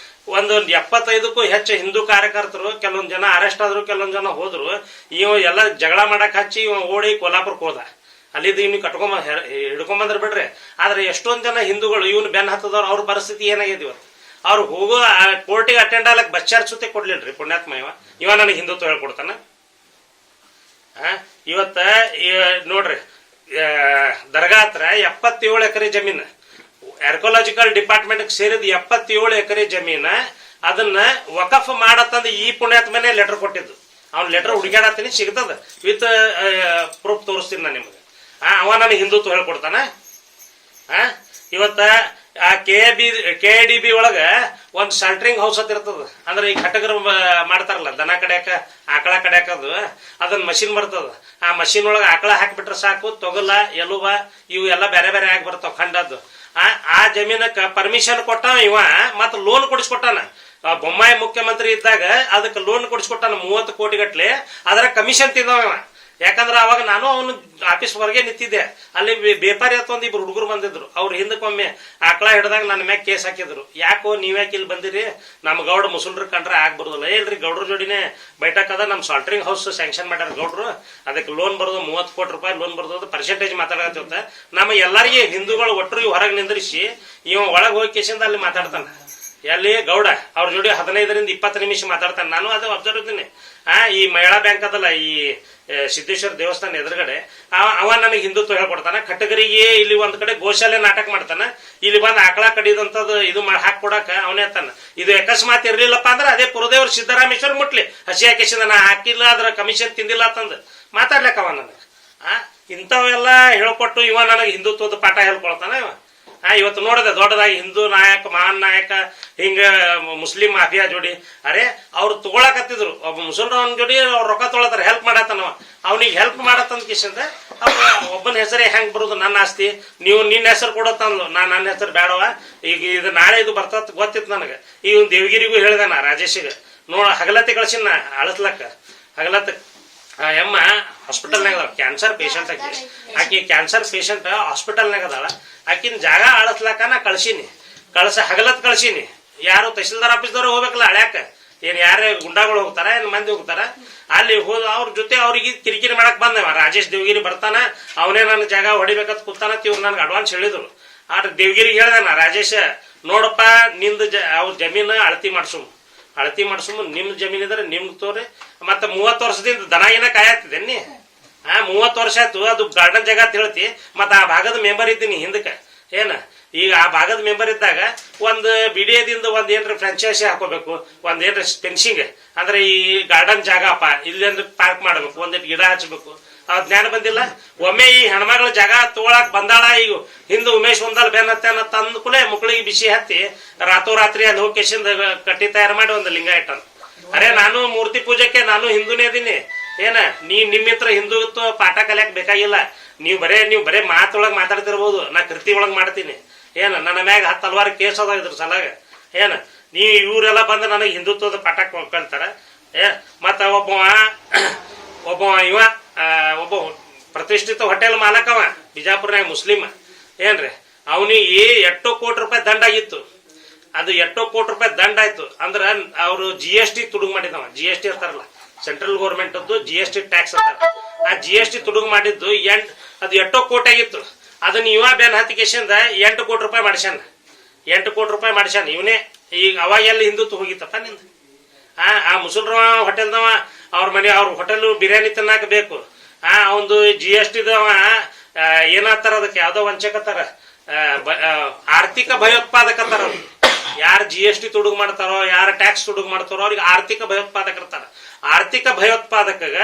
ಒಂದು 75ಕ್ಕೂ ಹೆಚ್ಚು ಹಿಂದೂ ಕಾರ್ಯಕರ್ತರು, ಕೆಲವೊಂದು ಜನ ಅರೆಸ್ಟ್ ಆದ್ರು, ಕೆಲವೊಂದು ಜನ ಹೋದ್ರು. ಇವ ಎಲ್ಲ ಜಗಳ ಮಾಡಕ್ ಹಚ್ಚಿ ಇವ ಓಡಿ ಕೋಲ್ಹಾಪುರಕ್ಕೆ ಹೋದ. ಅಲ್ಲಿದ್ದು ಇವ್ನಿಗೆ ಹಿಡ್ಕೊಂಬಂದ್ರ ಬಿಡ್ರಿ. ಆದ್ರೆ ಎಷ್ಟೊಂದು ಜನ ಹಿಂದೂಗಳು ಇವನು ಬೆನ್ ಹತ್ತದವ್ರು, ಅವ್ರ ಪರಿಸ್ಥಿತಿ ಏನಾಗಿದೆ ಇವತ್ತು. ಅವ್ರು ಹೋಗೋ ಕೋರ್ಟಿಗೆ ಅಟೆಂಡ್ ಆಗ್ಲಕ್ ಬಸ್ ಚಾರ್ಜ್ ಸುತ್ತೆ ಕೊಡ್ಲಿಲ್ರಿ ಪುಣ್ಯಾತ್ಮ. ಇವ ನನಗೆ ಹಿಂದುತ್ವ ಹೇಳ್ಕೊಡ್ತಾನ. ಇವತ್ತ ನೋಡ್ರಿ, ದರ್ಗಾ ಹತ್ರ 77 ಎಕರೆ ಜಮೀನು, ಆರ್ಕಿಯಾಲಜಿಕಲ್ ಡಿಪಾರ್ಟ್ಮೆಂಟ್ ಸೇರಿದ 77 ಎಕರೆ ಜಮೀನ ಅದನ್ನ ವಕಫ್ ಮಾಡತ್ತಂದ ಈ ಪುಣ್ಯಾತ್ಮನೇ ಲೆಟರ್ ಕೊಟ್ಟಿದ್ದು. ಅವ್ನ ಲೆಟರ್ ಹುಡುಕ್ಯಾಡತ್ತೀನಿ, ಸಿಗ್ತದ ವಿತ್ ಪ್ರೂಫ್ ತೋರಿಸ್ತೀನಿ ನಾನು ನಿಮಗೆ. ಅವ ನನಗೆ ಹಿಂದುತ್ವ ಹೇಳ್ಕೊಡ್ತಾನ. ಇವತ್ತ ಆ KIDB ಒಳಗ ಒಂದು ಸೆಲ್ಟ್ರಿಂಗ್ ಹೌಸ್ ಅಂತ ಇರ್ತದ. ಅಂದ್ರೆ ಈ ಕಟಗರು ಮಾಡ್ತಾರಲ್ಲ, ದನ ಕಡ್ಯಾಕ ಆಕಳ ಕಡ್ಯಾಕದು, ಅದನ್ನ ಮಷಿನ್ ಬರ್ತದ. ಆ ಮಷಿನ್ ಒಳಗೆ ಆಕಳ ಹಾಕಿಬಿಟ್ರೆ ಸಾಕು, ತೊಗಲ ಎಲುಬ ಇವು ಎಲ್ಲ ಬೇರೆ ಬೇರೆ ಆಗಿ ಬರ್ತಾವ ಖಂಡದ್ದು. ಆ ಜಮೀನಕ್ಕೆ ಪರ್ಮಿಷನ್ ಕೊಟ್ಟ ಇವ, ಮತ್ತ ಲೋನ್ ಕೊಡಿಸ್ಕೊಟ್ಟಾನ. ಬೊಮ್ಮಾಯಿ ಮುಖ್ಯಮಂತ್ರಿ ಇದ್ದಾಗ ಅದಕ್ಕೆ ಲೋನ್ ಕೊಡಿಸ್ಕೊಟ್ಟಾನ 30 ಕೋಟಿ ಗಟ್ಲೆ. ಅದರ ಕಮಿಷನ್ ತಿಂದವ. ಯಾಕಂದ್ರೆ ಅವಾಗ ನಾನು ಅವನು ಆಫೀಸ್ ಹೊರಗೆ ನಿಂತಿದ್ದೆ. ಅಲ್ಲಿ ಬೇಪಾರಿ ಅಂತ ಒಂದ್ 2 ಹುಡುಗರು ಬಂದಿದ್ರು. ಅವ್ರು ಹಿಂದಕ್ಕೊಮ್ಮೆ ಆಕಳ ಹಿಡ್ದಾಗ ನನ್ನ ಮ್ಯಾಗ ಕೇಸ್ ಹಾಕಿದ್ರು. ಯಾಕೋ ನೀವ್ಯಾಕೆ ಇಲ್ಲಿ ಬಂದಿರಿ, ನಮ್ಮ ಗೌಡ ಮುಸಲ್ರು ಕಂಡ್ರೆ ಆಗ್ಬರುದಿಲ್ಲ. ಇಲ್ರಿ ಗೌಡ್ರ ಜೋಡಿನೇ ಬೈಠಕ್ ಅದ, ನಮ್ಮ ಸಾಲ್ಟ್ರಿಂಗ್ ಹೌಸ್ ಸ್ಯಾಂಕ್ಷನ್ ಮಾಡ್ಯಾರ ಗೌಡ್ರು, ಅದಕ್ಕೆ ಲೋನ್ ಬರೋದು 30 ಕೋಟಿ ರೂಪಾಯಿ ಲೋನ್ ಬರೋದು ಪರ್ಸೆಂಟೇಜ್ ಮಾತಾಡಕತ್ತ. ನಮ್ಮ ಎಲ್ಲರಿಗೆ ಹಿಂದೂಗಳು ಒಟ್ಟರು ಹೊರಗೆ ನಿಂದ್ರಿಸಿ ಇವ ಒಳಗೆ ಹೋಗಿ ಕೇಸಿಂದ ಅಲ್ಲಿ ಮಾತಾಡ್ತಾನ. ಎಲ್ಲಿ ಗೌಡ ಅವ್ರ ಜೋಡಿ 15 ರಿಂದ 20 ನಿಮಿಷ ಮಾತಾಡ್ತಾನೆ. ನಾನು ಅದು ಅಬ್ಸರ್ವ್ ಇದ್ದೀನಿ. ಈ ಮಹಿಳಾ ಬ್ಯಾಂಕ್ ಅದಲ್ಲ, ಈ ಸಿದ್ದೇಶ್ವರ ದೇವಸ್ಥಾನ ಎದುರುಗಡೆ ಅವ ನನಗೆ ಹಿಂದುತ್ವ ಹೇಳ್ಕೊಡ್ತಾನ. ಕಟಗರಿಗೆ ಇಲ್ಲಿ ಒಂದ್ ಕಡೆ ಗೋಶಾಲೆ ನಾಟಕ ಮಾಡ್ತಾನ, ಇಲ್ಲಿ ಬಂದ್ ಆಕಳ ಕಡಿದಂತದ್ದು ಇದು ಹಾಕೊಡಕ ಅವನೇ ತಾನ. ಇದು ಅಕಸ್ಮಾತ್ ಇರ್ಲಿಲ್ಲಪ್ಪ ಅಂದ್ರೆ ಅದೇ ಪುರದೇವ್ರ ಸಿದ್ದರಾಮೇಶ್ವರ ಮುಟ್ಲಿ ಹಸಿ ಹಾಕಿಸಿದ ನಾ ಹಾಕಿಲ್ಲ, ಅದ್ರ ಕಮಿಷನ್ ತಿಂದಿಲ್ಲ ಅಂತಂದು ಮಾತಾಡ್ಲಕ್ಕ ಅವ ನನಗೆ. ಇಂಥವೆಲ್ಲ ಹೇಳ್ಕೊಟ್ಟು ಇವ ನನಗೆ ಹಿಂದುತ್ವದ ಪಾಠ ಹೇಳ್ಕೊಳ್ತಾನ ಇವ. ಇವತ್ತು ನೋಡಿದೆ ದೊಡ್ಡದಾಗಿ ಹಿಂದೂ ನಾಯಕ, ಮಹಾನ್ ನಾಯಕ, ಹಿಂಗ ಮುಸ್ಲಿಂ ಮಾಫಿಯಾ ಜೋಡಿ. ಅರೆ ಅವ್ರು ತಗೊಳಕತ್ತಿದ್ರು, ಒಬ್ಬ ಮುಸಲ್ಮಾನ್ ಜೋಡಿ ಅವ್ರು ರೊಕ್ಕ ತೊಗೊಳತಾರ, ಹೆಲ್ಪ್ ಮಾಡತ್ತನವ. ಅವ್ನಿಗೆ ಹೆಲ್ಪ್ ಮಾಡತ್ತಂದ ಕಿಶಂದ ಒಬ್ಬನ ಹೆಸರೇ ಹೆಂಗ್ ಬರುದು, ನನ್ನ ಆಸ್ತಿ ನೀವು ನಿನ್ನ ಹೆಸರು ಕೊಡತ್ತಂದ್ಲು. ನನ್ನ ಹೆಸರು ಬೇಡವ, ಈಗ ಇದು ನಾಳೆ ಇದು ಬರ್ತತ್ ಗೊತ್ತಿತ್ತು ನನಗೆ. ಈ ಒಂದು ದೇವಗಿರಿಗೂ ಹೇಳಿದೆ ನಾ ರಾಜೇಶಿಗೆ, ಹಗಲತ್ತೆ ಕಳ್ಸಿನ ಅಳಸ್ಲಕ್ಕ. ಹಗಲತ್ತ ಎಮ್ಮ ಹಾಸ್ಪಿಟಲ್ನಾಗ ಅದಾಳ, ಕ್ಯಾನ್ಸರ್ ಪೇಷಂಟ್ ಆಕಿ ಕ್ಯಾನ್ಸರ್ ಪೇಷಂಟ್ ಹಾಸ್ಪಿಟಲ್ನಾಗ ಅದಾಳ. ಆಕಿನ ಜಾಗ ಅಳಸ್ಲಾಕ ನಾ ಕಳ್ಸೀನಿ, ಹಗಲತ್ ಕಳ್ಸೀನಿ. ಯಾರು ತಹಸೀಲ್ದಾರ್ ಆಫೀಸ್ದವ್ರು ಹೋಗ್ಬೇಕಲ್ಲ ಅಳ್ಯಾಕ, ಏನ್ ಯಾರೇ ಗುಂಡಾಗಳು ಹೋಗ್ತಾರ, ಏನ್ ಮಂದಿ ಹೋಗ್ತಾರ. ಅಲ್ಲಿ ಹೋದ ಅವ್ರ ಜೊತೆ ಅವ್ರಿಗೆ ಕಿರಿಕಿರಿ ಮಾಡಕ್ ಬಂದವ. ರಾಜೇಶ್ ದೇವಗಿರಿ ಬರ್ತಾನ, ಅವನೇ ನನ್ನ ಜಾಗ ಹೊಡಿಬೇಕಂತ ಕೂತಾನ. ಇವ್ರು ನನ್ಗೆ ಅಡ್ವಾನ್ಸ್ ಹೇಳಿದ್ರು. ಆದ್ರೆ ದೇವಗಿರಿಗೆ ಹೇಳ್ದೆ ನಾ, ರಾಜೇಶ ನೋಡಪ್ಪ ನಿಂದು ಅವ್ರ ಜಮೀನು ಅಳತಿ ಮಾಡ್ಸುಮ್, ನಿಮ್ ಜಮೀನ್ ಇದ್ರೆ ನಿಮ್ಗೆ ತೋರಿ. ಮತ್ತೆ 30 ವರ್ಷದಿಂದ ದನ ಏನ ಕಾಯತ್ತಿದೆ ನೀ. 30 ವರ್ಷ ಆಯ್ತು ಅದು ಗಾರ್ಡನ್ ಜಾಗ ಅಂತ ಹೇಳ್ತಿ. ಮತ್ತೆ ಆ ಭಾಗದ ಮೆಂಬರ್ ಇದ್ದೀನಿ ಹಿಂದಕ್ಕೆ. ಏನ ಈಗ ಆ ಭಾಗದ ಮೆಂಬರ್ ಇದ್ದಾಗ ಒಂದು BDAದಿಂದ ಒಂದ್ ಏನ್ರ ಫ್ರಾಂಚೈಸಿ ಹಾಕೋಬೇಕು, ಒಂದ್ ಏನ್ರ ಫೆನ್ಸಿಂಗ್ ಅಂದ್ರೆ ಈ ಗಾರ್ಡನ್ ಜಾಗಪ್ಪ ಇಲ್ಲಿ ಅಂದ್ರೆ ಪಾರ್ಕ್ ಮಾಡ್ಬೇಕು, ಒಂದಿಟ್ಟು ಗಿಡ ಹಚ್ಚಬೇಕು. ಜ್ಞಾನ ಬಂದಿಲ್ಲ. ಒಮ್ಮೆ ಈ ಹೆಣ್ಮಗಳ ಜಾಗ ತಗೊಳಕ್ ಬಂದಾಳ. ಈಗ ಹಿಂದೆ ಉಮೇಶ್ ಒಂದಲ್ ಬೆನ್ನತ್ತೆ ಅನ್ನತ್ತ ಅಂದ್ಕೂಲೆ ಮಕ್ಕಳಿಗೆ ಬಿಸಿ ಹತ್ತಿ ರಾತ್ರೋರಾತ್ರಿ ಅಲ್ಲಿ ಹೋಗಿ ಕೇಸಿಂದ ಕಟ್ಟಿ ತಯಾರು ಮಾಡಿ ಒಂದು ಲಿಂಗ ಇಟ್ಟನು. ಅರೆ ನಾನು ಮೂರ್ತಿ ಪೂಜೆಗೆ ನಾನು ಹಿಂದೂನೇ ಇದೀನಿ. ಏನ ನಿಮ್ಮಿತ್ರ ಹಿಂದುತ್ವ ಪಾಠ ಕಲಿಯಕ್ ಬೇಕಾಗಿಲ್ಲ. ನೀವು ಬರೇ ಮಾತೊಳಗ್ ಮಾತಾಡ್ತಿರ್ಬೋದು, ನಾ ಕೃತಿ ಒಳಗ್ ಮಾಡ್ತೀನಿ. ಏನ ನನ್ನ ಮ್ಯಾಗ 10 ಹಲವಾರು ಕೇಸ್ ಅದ ಇದ್ರ ಸಲಾಗ. ಏನ ಇವರೆಲ್ಲ ಬಂದು ನನಗೆ ಹಿಂದುತ್ವದ ಪಾಠ ಕಲ್ತಾರ. ಮತ್ತ ಒಬ್ಬ ಇವ ಒಬ್ಬ ಪ್ರತಿಷ್ಠಿತ ಹೋಟೆಲ್ ಮಾಲಕವ ಬಿಜಾಪುರ್ನಾಗ ಮುಸ್ಲಿಮ. ಏನ್ರಿ ಅವನಿಗೆ 8 ಕೋಟಿ ರೂಪಾಯಿ ದಂಡ ಆಗಿತ್ತು. ಅದು 8 ಕೋಟಿ ರೂಪಾಯಿ ದಂಡ ಆಯ್ತು. ಅಂದ್ರ ಅವ್ರು GST ತುಡುಗ್ ಮಾಡಿದವ. GST ಇರ್ತಾರಲ್ಲ, ಸೆಂಟ್ರಲ್ ಗೌರ್ಮೆಂಟ್ ಅದು GST ಟ್ಯಾಕ್ಸ್ ಅಂತಾರ. ಆ GST ತುಡುಗ್ ಮಾಡಿದ್ದು ಅದು 8 ಕೋಟಿ ಆಗಿತ್ತು. ಅದನ್ನ ಇವ ಬೇನ್ ಹತ್ತಿಕೇಶಿಂದ 8 ಕೋಟಿ ರೂಪಾಯಿ ಮಾಡಿಸ್ಯಾನ. 8 ಕೋಟಿ ರೂಪಾಯಿ ಮಾಡಿಸ್ಯಾನ ಇವನೇ. ಈಗ ಅವಾಗ ಎಲ್ಲಿ ಹಿಂದುತ್ವ ಹೋಗಿತ್ತಪ್ಪ ನಿಂದ. ಆ ಮುಸಲ್ರ ಹೋಟೆಲ್ದವ ಅವ್ರ ಮನೆ ಅವ್ರ ಹೋಟೆಲ್ ಬಿರಿಯಾನಿ ತಿನ್ನಾಕ ಬೇಕು. ಅವಂದು GSTದವ ಏನಾಗ್ತಾರ ಅದಕ್ಕೆ ಯಾವ್ದೋ ವಂಚಕತ್ತಾರ, ಆರ್ಥಿಕ ಭಯೋತ್ಪಾದಕತ್ತಾರ. ಯಾರು GST ತುಡುಗ್ ಮಾಡ್ತಾರೋ, ಯಾರು ಟ್ಯಾಕ್ಸ್ ತುಡುಗ್ ಮಾಡ್ತಾರೋ ಅವ್ರಿಗೆ ಆರ್ಥಿಕ ಭಯೋತ್ಪಾದಕರ್ತಾರ. ಆರ್ಥಿಕ ಭಯೋತ್ಪಾದಕಗ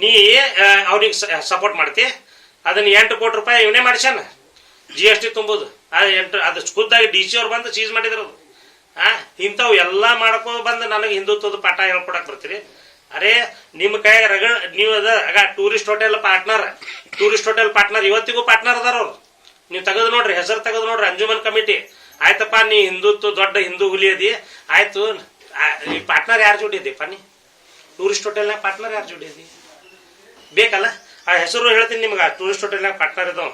ನೀ ಅವ್ರಿಗೆ ಸಪೋರ್ಟ್ ಮಾಡ್ತಿ. ಅದನ್ನ 8 ಕೋಟಿ ರೂಪಾಯಿ ಇವನೇ ಮಾಡಿಸ್ಯಾನ GST ತುಂಬುದು. ಅದು ಖುದ್ದಾಗಿ DC ಅವ್ರು ಬಂದು ಸೀಸ್ ಮಾಡಿದ್ರು. ಇಂಥವು ಎಲ್ಲಾ ಮಾಡ್ಕೊ ಬಂದು ನನಗೆ ಹಿಂದುತ್ವದ ಪಾಠ ಹೇಳ್ಕೊಡಕ್ ಬರ್ತೀರಿ. ಅರೆ ನಿಮ್ಮ ಕೈ ನೀವು ಅದ ಟೂರಿಸ್ಟ್ ಹೋಟೆಲ್ ಪಾರ್ಟ್ನರ್ ಇವತ್ತಿಗೂ ಪಾರ್ಟ್ನರ್ ಅದಾರ ಅವ್ರು. ನೀವು ತೆಗೆದು ನೋಡ್ರಿ, ಹೆಸರು ತೆಗೆದು ನೋಡ್ರಿ, ಅಂಜುಮನ್ ಕಮಿಟಿ. ಆಯ್ತಪ್ಪ ನೀ ಹಿಂದುತ್ವ ದೊಡ್ಡ ಹಿಂದೂ ಹುಲಿ ಅದಿ, ಆಯ್ತು. ಈ ಪಾರ್ಟ್ನರ್ ಯಾರು ಜೋಡಿ ಇದೀಪ ನೀ? ಟೂರಿಸ್ಟ್ ಹೋಟೆಲ್ನಾಗ ಪಾರ್ಟ್ನರ್ ಯಾರು ಜೋಡಿ ಅದಿ ಬೇಕಲ್ಲ. ಆ ಹೆಸರು ಹೇಳ್ತೀನಿ ನಿಮ್ಗೆ. ಟೂರಿಸ್ಟ್ ಹೋಟೆಲ್ನಾಗ ಪಾರ್ಟ್ನರ್ ಇದಾವ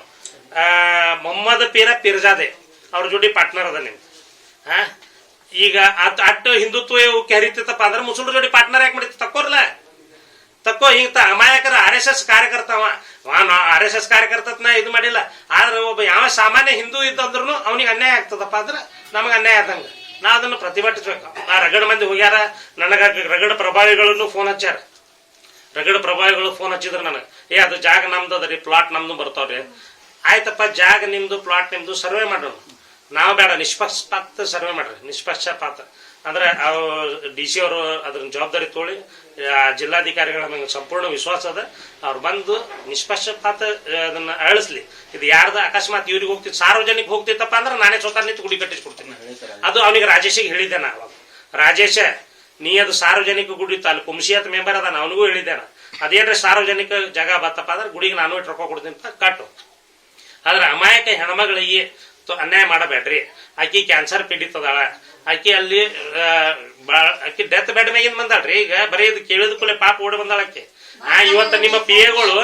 ಮೊಹಮ್ಮದ್ ಪೀರ್ಜಾದೆ, ಅವ್ರ ಜೋಡಿ ಪಾರ್ಟ್ನರ್ ಅದ ನಿಮ್ಗೆ. ಈಗ ಅಟ್ಟು ಹಿಂದುತ್ವ ಹರಿತಪ್ಪ ಅಂದ್ರೆ ಮುಸಲ್ರ ಜೋಡಿ ಪಾರ್ಟ್ನರ್ ಯಾಕೆ ಮಾಡಿತ್ತು? ತಕ್ಕೋ ಹಿಂಗ ಅಮಾಯಕರ RSS ಕಾರ್ಯಕರ್ತವ. RSS ಕಾರ್ಯಕರ್ತನ ಇದು ಮಾಡಿಲ್ಲ. ಆದ್ರೆ ಒಬ್ಬ ಯಾವ ಸಾಮಾನ್ಯ ಹಿಂದೂ ಇದ್ದಂದ್ರು ಅವ್ನಿಗೆ ಅನ್ಯಾಯ ಆಗ್ತದಪ್ಪ ಅಂದ್ರೆ ನಮಗೆ ಅನ್ಯಾಯ ಆದಂಗ ನಾ ಅದನ್ನು ಪ್ರತಿಭಟಿಸ್ಬೇಕು. ರಗಡ ಮಂದಿ ಹೋಗ್ಯಾರ, ನನಗ ರಗಡ ಪ್ರಭಾವಿಗಳನ್ನು ಫೋನ್ ಹಚ್ಚಾರ. ರಗಡ ಪ್ರಭಾವಿಗಳು ಫೋನ್ ಹಚ್ಚಿದ್ರು ನನಗೆ, ಅದು ಜಾಗ ನಮ್ದು ಅದರಿ, ಪ್ಲಾಟ್ ನಮ್ದು ಬರ್ತಾವ್ರಿ. ಆಯ್ತಪ್ಪ, ಜಾಗ ನಿಮ್ದು, ಪ್ಲಾಟ್ ನಿಮ್ದು, ಸರ್ವೆ ಮಾಡೋಣ. ನಾವು ಬೇಡ, ನಿಷ್ಪಕ್ಷಪಾತ ಸರ್ವೆ ಮಾಡ್ರಿ, ನಿಷ್ಪಕ್ಷಪಾತ. ಅಂದ್ರೆ ಡಿ ಸಿ ಅವರು ಅದ್ರ ಜವಾಬ್ದಾರಿ ತಗೊಳ್ಳಿ. ಜಿಲ್ಲಾಧಿಕಾರಿಗಳ ನಂಗೆ ಸಂಪೂರ್ಣ ವಿಶ್ವಾಸ ಅದ, ಅವ್ರು ಬಂದು ನಿಷ್ಪಕ್ಷಪಾತ ಅದನ್ನ ಅಳಿಸ್ಲಿ. ಇದು ಯಾರ್ದ ಅಕಸ್ಮಾತ್ ಇವ್ರಿಗೆ ಹೋಗ್ತಿತ್ತು ಸಾರ್ವಜನಿಕ ಹೋಗ್ತಿತ್ತಪ್ಪ ಅಂದ್ರೆ ನಾನೇ ಸ್ವತಃ ನಿಂತು ಗುಡಿ ಕಟ್ಟಿಸ್ಕೊಡ್ತೀನಿ. ಅದು ಅವನಿಗೆ ರಾಜೇಶಿಗೆ ಹೇಳಿದ್ದೆ ನಾ ಅವಾಗ, ರಾಜೇಶ ನೀ ಅದು ಸಾರ್ವಜನಿಕ ಗುಡಿ ಅಲ್ಲಿ ಕುಂಶಿಯತ್ ಮೆಂಬರ್ ಅದ, ಅವನಿಗೂ ಹೇಳಿದ್ದೆ ನಾ, ಅದೇನ್ರೆ ಸಾರ್ವಜನಿಕ ಜಾಗ ಬತ್ತಪ್ಪ ಅಂದ್ರೆ ಗುಡಿಗೆ ನಾನು ಇಟ್ಟು ರೊಕ್ಕ ಕೊಡ್ತೀನಿ ಅಂತ ಕಟ್ಟು. ಆದ್ರೆ ಅಮಾಯಕ ಹೆಣ್ಮಗಳಿಗೆ ಅನ್ಯಾಯ ಮಾಡಬೇಡ್ರಿ. ಆಕಿ ಕ್ಯಾನ್ಸರ್ ಪೀಡಿತದಾಳ, ಆಕಿ ಅಲ್ಲಿ ಆಕಿ ಡೆತ್ ಬೆಡ್ ಮ್ಯಾಗಿಂದ ಬಂದಾಳ್ರಿ. ಈಗ ಬರೀ ಇದು ಕೇಳಿದ ಕೂಡಲೇ ಪಾಪ ಓಡಿ ಬಂದಾಳ ಆಕಿ. ಇವತ್ತ ನಿಮ್ಮ ಪಿ ಎಗಳು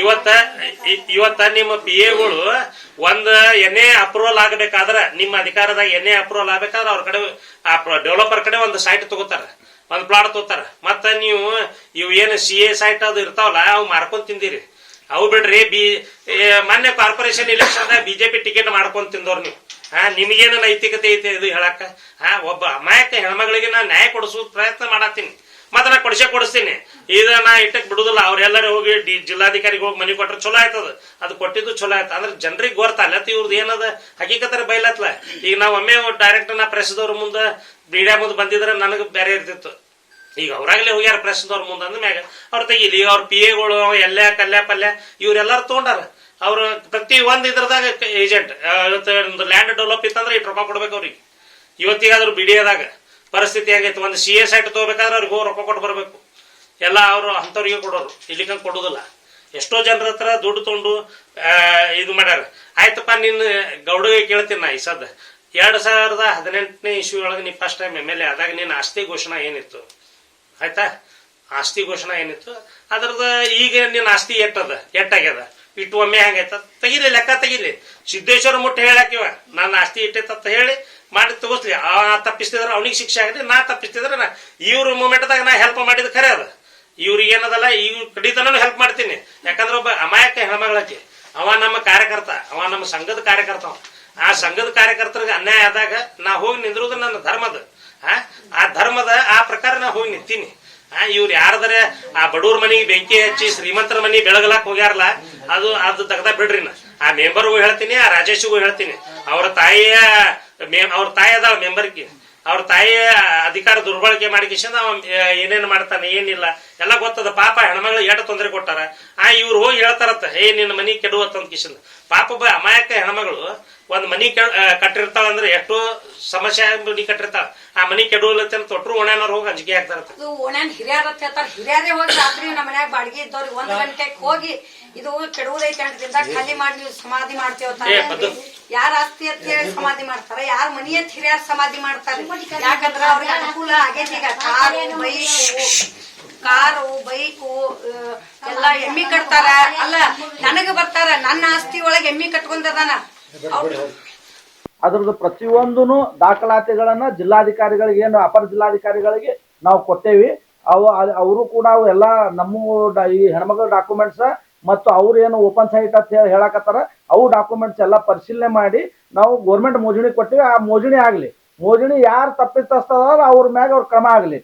ಇವತ್ತ ನಿಮ್ಮ ಪಿ ಎಗಳು ಒಂದ್ ಎನ್ಎ ಅಪ್ರೂವಲ್ ಆಗಬೇಕಾದ್ರ, ನಿಮ್ಮ ಅಧಿಕಾರದಾಗ ಎನ್ಎ ಅಪ್ರೂವಲ್ ಆಗ್ಬೇಕಾದ್ರೆ ಅವ್ರ ಕಡೆ ಡೆವಲಪರ್ ಕಡೆ ಒಂದು ಸೈಟ್ ತಗೋತಾರ, ಒಂದು ಪ್ಲಾಟ್ ತಗೋತಾರ. ಮತ್ತ ನೀವು ಇವು ಏನು CA ಸೈಟ್ ಅದು ಇರ್ತಾವಲ್ಲ ಅವು ಮಾರ್ಕೊಂಡ್ ತಿಂದಿರಿ. ಅವು ಬಿಡ್ರಿ, ಮೊನ್ನೆ ಕಾರ್ಪೊರೇಷನ್ ಇಲೆಕ್ಷನ್ದಾಗ BJP ಟಿಕೆಟ್ ಮಾಡ್ಕೊಂಡ್ ತಿಂದವ್ರು ನೀವು. ನಿಮಗೇನು ನೈತಿಕತೆ ಐತೆ ಇದು ಹೇಳಕ್ಕ? ಒಬ್ಬ ಅಮಾಯಕ ಹೆಣ್ಮಗಳಿಗೆ ನಾ ನ್ಯಾಯ ಕೊಡಿಸೋ ಪ್ರಯತ್ನ ಮಾಡತ್ತೀನಿ, ಮತ್ತೆ ನಾ ಕೊಡಿಸ್ತೀನಿ. ಇದು ನಾ ಇಟ್ಟಕ್ ಬಿಡುದಿಲ್ಲ. ಅವ್ರೆಲ್ಲರೂ ಹೋಗಿ ಜಿಲ್ಲಾಧಿಕಾರಿಗೆ ಹೋಗಿ ಮನೆ ಕೊಟ್ರೆ ಚಲೋ ಆಯ್ತದ, ಅದು ಕೊಟ್ಟಿದ್ದು ಚಲೋ ಆಯ್ತು. ಅಂದ್ರೆ ಜನರಿಗೆ ಗೊತ್ತಲ್ಲ ಇವ್ರದ್ದು ಏನದ ಹಕೀಕತರ ಬೈಲತ್ಲ. ಈಗ ನಾವು ಒಮ್ಮೆ ಡೈರೆಕ್ಟ್ ನಾ ಪ್ರೆಸ್ದವ್ರ ಮುಂದೆ ಮೀಡಿಯಾ ಮುಂದೆ ಬಂದಿದ್ರೆ ನನಗೆ ಬೇರೆ ಇರ್ತಿತ್ತು. ಈಗ ಅವ್ರಾಗಲೇ ಹೋಗ್ಯಾರ ಪ್ರೆಸ್ದವ್ರ ಮುಂದೆ ಅಂದ ಮ್ಯಾಗ ಅವ್ರು ತೆಗಿಲಿ. ಅವ್ರ ಪಿ ಎಗಳು ಎಲ್ಲ ಕಲ್ಯ ಪಲ್ಯ ಇವ್ರೆಲ್ಲಾರು ತಗೊಂಡಾರ. ಅವ್ರು ಪ್ರತಿ ಒಂದ್ ಇದ್ರದಾಗ ಏಜೆಂಟ್ ಒಂದು ಲ್ಯಾಂಡ್ ಡೆವಲಪ್ ಇತ್ತಂದ್ರೆ ಇಟ್ಟು ರೊಕ್ಕ ಕೊಡ್ಬೇಕು ಅವ್ರಿಗೆ. ಇವತ್ತಿಗಾದ್ರು ಬಿಡಿಯೋದಾಗ ಪರಿಸ್ಥಿತಿ ಹೆಂಗೈತೆ, ಒಂದು CA ಸೈಟ್ ತಗೋಬೇಕಾದ್ರೆ ಅವ್ರಿಗೆ ಹೋಗಿ ರೊಕ್ಕ ಕೊಟ್ಟು ಬರ್ಬೇಕು. ಎಲ್ಲ ಅವರು ಅಂಥವ್ರಿಗೆ ಕೊಡೋರು, ಇಲ್ಲಿಕಂಗೆ ಕೊಡೋದಿಲ್ಲ. ಎಷ್ಟೋ ಜನರ ಹತ್ರ ದುಡ್ಡು ತೊಗೊಂಡು ಇದು ಮಾಡ್ಯಾರ. ಆಯ್ತಪ್ಪ, ನಿನ್ನ ಗೌಡಗೆ ಕೇಳ್ತೀನಿ ನಾ ಈ ಸದ್ದ 2018ನೇ ಇಸ್ವಿ ಒಳಗೆ ನೀ ಫಸ್ಟ್ ಟೈಮ್ MLA ಆದಾಗ ನಿನ್ನ ಆಸ್ತಿ ಘೋಷಣಾ ಏನಿತ್ತು? ಆಯ್ತಾ, ಆಸ್ತಿ ಘೋಷಣಾ ಏನಿತ್ತು ಅದ್ರದ ಈಗ ನಿನ್ನ ಆಸ್ತಿ ಎಟ್ಟಾಗ್ಯದ ಇಟ್ಟು ಒಮ್ಮೆ ಹೆಂಗೈತ ತೆಗಿಲಿ, ಲೆಕ್ಕ ತೆಗಿಲಿ. ಸಿದ್ದೇಶ್ವರ ಮುಟ್ಟ ಹೇಳಾಕಿವ ನನ್ನ ಆಸ್ತಿ ಇಟ್ಟೈತಂತ ಹೇಳಿ ಮಾಡಿ ತಗೋಸ್ಲಿ. ತಪ್ಪಿಸ್ತಿದ್ರೆ ಅವನಿಗೆ ಶಿಕ್ಷೆ ಆಗಲಿ, ನಾ ತಪ್ಪಿಸ್ತಿದ್ರೆ ನಾ ಇವ್ರ ಮೂಮೆಂಟ್ದಾಗ ನಾ ಹೆಲ್ಪ್ ಮಾಡಿದ ಖರೆ ಅದ. ಇವ್ರಿಗೆ ಏನದಲ್ಲ, ಇವ್ರ ಕಡಿತನೂ ಹೆಲ್ಪ್ ಮಾಡ್ತೀನಿ. ಯಾಕಂದ್ರೆ ಒಬ್ಬ ಅಮಾಯಕ ಹೆಣ್ಮಗಳಾಕಿ, ಅವ ನಮ್ಮ ಕಾರ್ಯಕರ್ತ, ಅವ ನಮ್ಮ ಸಂಘದ ಕಾರ್ಯಕರ್ತ. ಆ ಸಂಘದ ಕಾರ್ಯಕರ್ತರಿಗೆ ಅನ್ಯಾಯ ಆದಾಗ ನಾ ಹೋಗಿ ನಿಂದಿರುವುದು ನನ್ನ ಧರ್ಮದ. ಆ ಧರ್ಮದ ಆ ಪ್ರಕಾರ ನಾ ಹೋಗಿ ನಿಂತೀನಿ. ಇವ್ರು ಯಾರದರೆ ಆ ಬಡವ್ರ ಮನೆಗೆ ಬೆಂಕಿ ಹಚ್ಚಿ ಶ್ರೀಮಂತರ ಮನೆ ಬೆಳಗಲಾಕ್ ಹೋಗ್ಯಾರಲ್ಲ, ಅದು ತೆಗ್ದ ಬಿಡ್ರಿ. ಆ ಮೆಂಬರ್ಗೂ ಹೇಳ್ತೀನಿ, ಆ ರಾಜೇಶ್ಗೂ ಹೇಳ್ತೀನಿ. ಅವ್ರ ತಾಯಿ ಅದಾವ ಮೆಂಬರ್ಗೆ, ಅವ್ರ ತಾಯಿಯ ಅಧಿಕಾರ ದುರ್ಬಳಕೆ ಮಾಡಿಕಿಸಿಂದ ಅವ ಏನೇನು ಮಾಡ್ತಾನೆ ಏನಿಲ್ಲ ಎಲ್ಲ ಗೊತ್ತದ. ಪಾಪ ಹೆಣ್ಮಗಳು ಎಷ್ಟು ತೊಂದರೆ ಕೊಟ್ಟಾರ. ಇವ್ರು ಹೋಗಿ ಹೇಳ್ತಾರತ್ತ, ನಿನ್ನ ಮನಿ ಕೆಡುವತ್ತಂತ ಕಿಸಿಂದ. ಪಾಪ ಅಮಾಯಕ ಹೆಣ್ಮಗಳು ಒಂದ್ ಮನಿ ಕಟ್ಟಿರ್ತಾಳ ಅಂದ್ರೆ ಎಷ್ಟೋ ಸಮಸ್ಯೆ ಮನಿ ಕಟ್ಟಿರ್ತಾಳ. ಆ ಮನಿ ಕೆಡುವಲ್ಲತ್ತ ತೊಟ್ರು ಓಣ್ಯಾನವ್ರು ಹೋಗಿ ಅಂಜಿಕೆ ಹಾಕ್ತಾರತ್ತ.
ಓಣ್ಯಾನ್ ಹಿರಿಯರ್ ಅಂತ ಹೇಳ್ತಾರ. ಹಿರಿಯರೇ ಹೋಗಿ ರಾತ್ರಿ ನಮ್ಮ ಮನ್ಯಾಗ ಬಾಡಿಗೆ ಇದ್ದವ್ರಿಗೆ 1 ಗಂಟೆಗೆ ಹೋಗಿ ಇದು ಕೆಡುವುದೈತೆ ಅಂತ ಖಾಲಿ ಮಾಡಿ ನೀವು ಸಮಾಧಿ ಮಾಡ್ತೇವ. ಯಾರ ಆಸ್ತಿ ಅಂತ ಹೇಳಿ ಸಮಾಧಿ ಮಾಡ್ತಾರ, ಯಾರ ಮನಿ ಅಂತ ಹಿರಿಯರ್ ಸಮಾಧಿ ಮಾಡ್ತಾರ. ಯಾಕಂದ್ರ ಅವ್ರಿಗೆ ಅನುಕೂಲ ಆಗೈತಿ. ಈಗ ಕಾರು ಬೈಕು ಎಲ್ಲ ಎಮ್ಮಿ ಕಟ್ತಾರ. ಅಲ್ಲ, ನನಗ ಬರ್ತಾರ, ನನ್ನ ಆಸ್ತಿ ಒಳಗೆ ಎಮ್ಮಿ ಕಟ್ಕೊಂಡದಾನ.
ಅದ್ರದ್ದು ಪ್ರತಿಯೊಂದೂ ದಾಖಲಾತಿಗಳನ್ನ ಜಿಲ್ಲಾಧಿಕಾರಿಗಳಿಗೆ, ಏನು ಅಪರ ಜಿಲ್ಲಾಧಿಕಾರಿಗಳಿಗೆ ನಾವು ಕೊಟ್ಟೇವಿ. ಅವರು ಕೂಡ ಅವು ಎಲ್ಲ ನಮ್ಮ ಈ ಹೆಣ್ಮಕ್ಳ ಡಾಕ್ಯುಮೆಂಟ್ಸ್ ಮತ್ತು ಅವ್ರು ಏನು ಓಪನ್ ಸೈಟ್ ಅಂತ ಹೇಳಕತ್ತಾರ ಅವು ಡಾಕ್ಯುಮೆಂಟ್ಸ್ ಎಲ್ಲ ಪರಿಶೀಲನೆ ಮಾಡಿ ನಾವು ಗೌರ್ಮೆಂಟ್ ಮೋಜಣಿ ಕೊಟ್ಟಿವಿ. ಆ ಮೋಜಣಿ ಆಗ್ಲಿ, ಮೋಜಣಿ ಯಾರು ತಪ್ಪಿತಸ್ಥರ ಅವ್ರ ಮ್ಯಾಗ ಅವ್ರ ಕ್ರಮ ಆಗ್ಲಿ.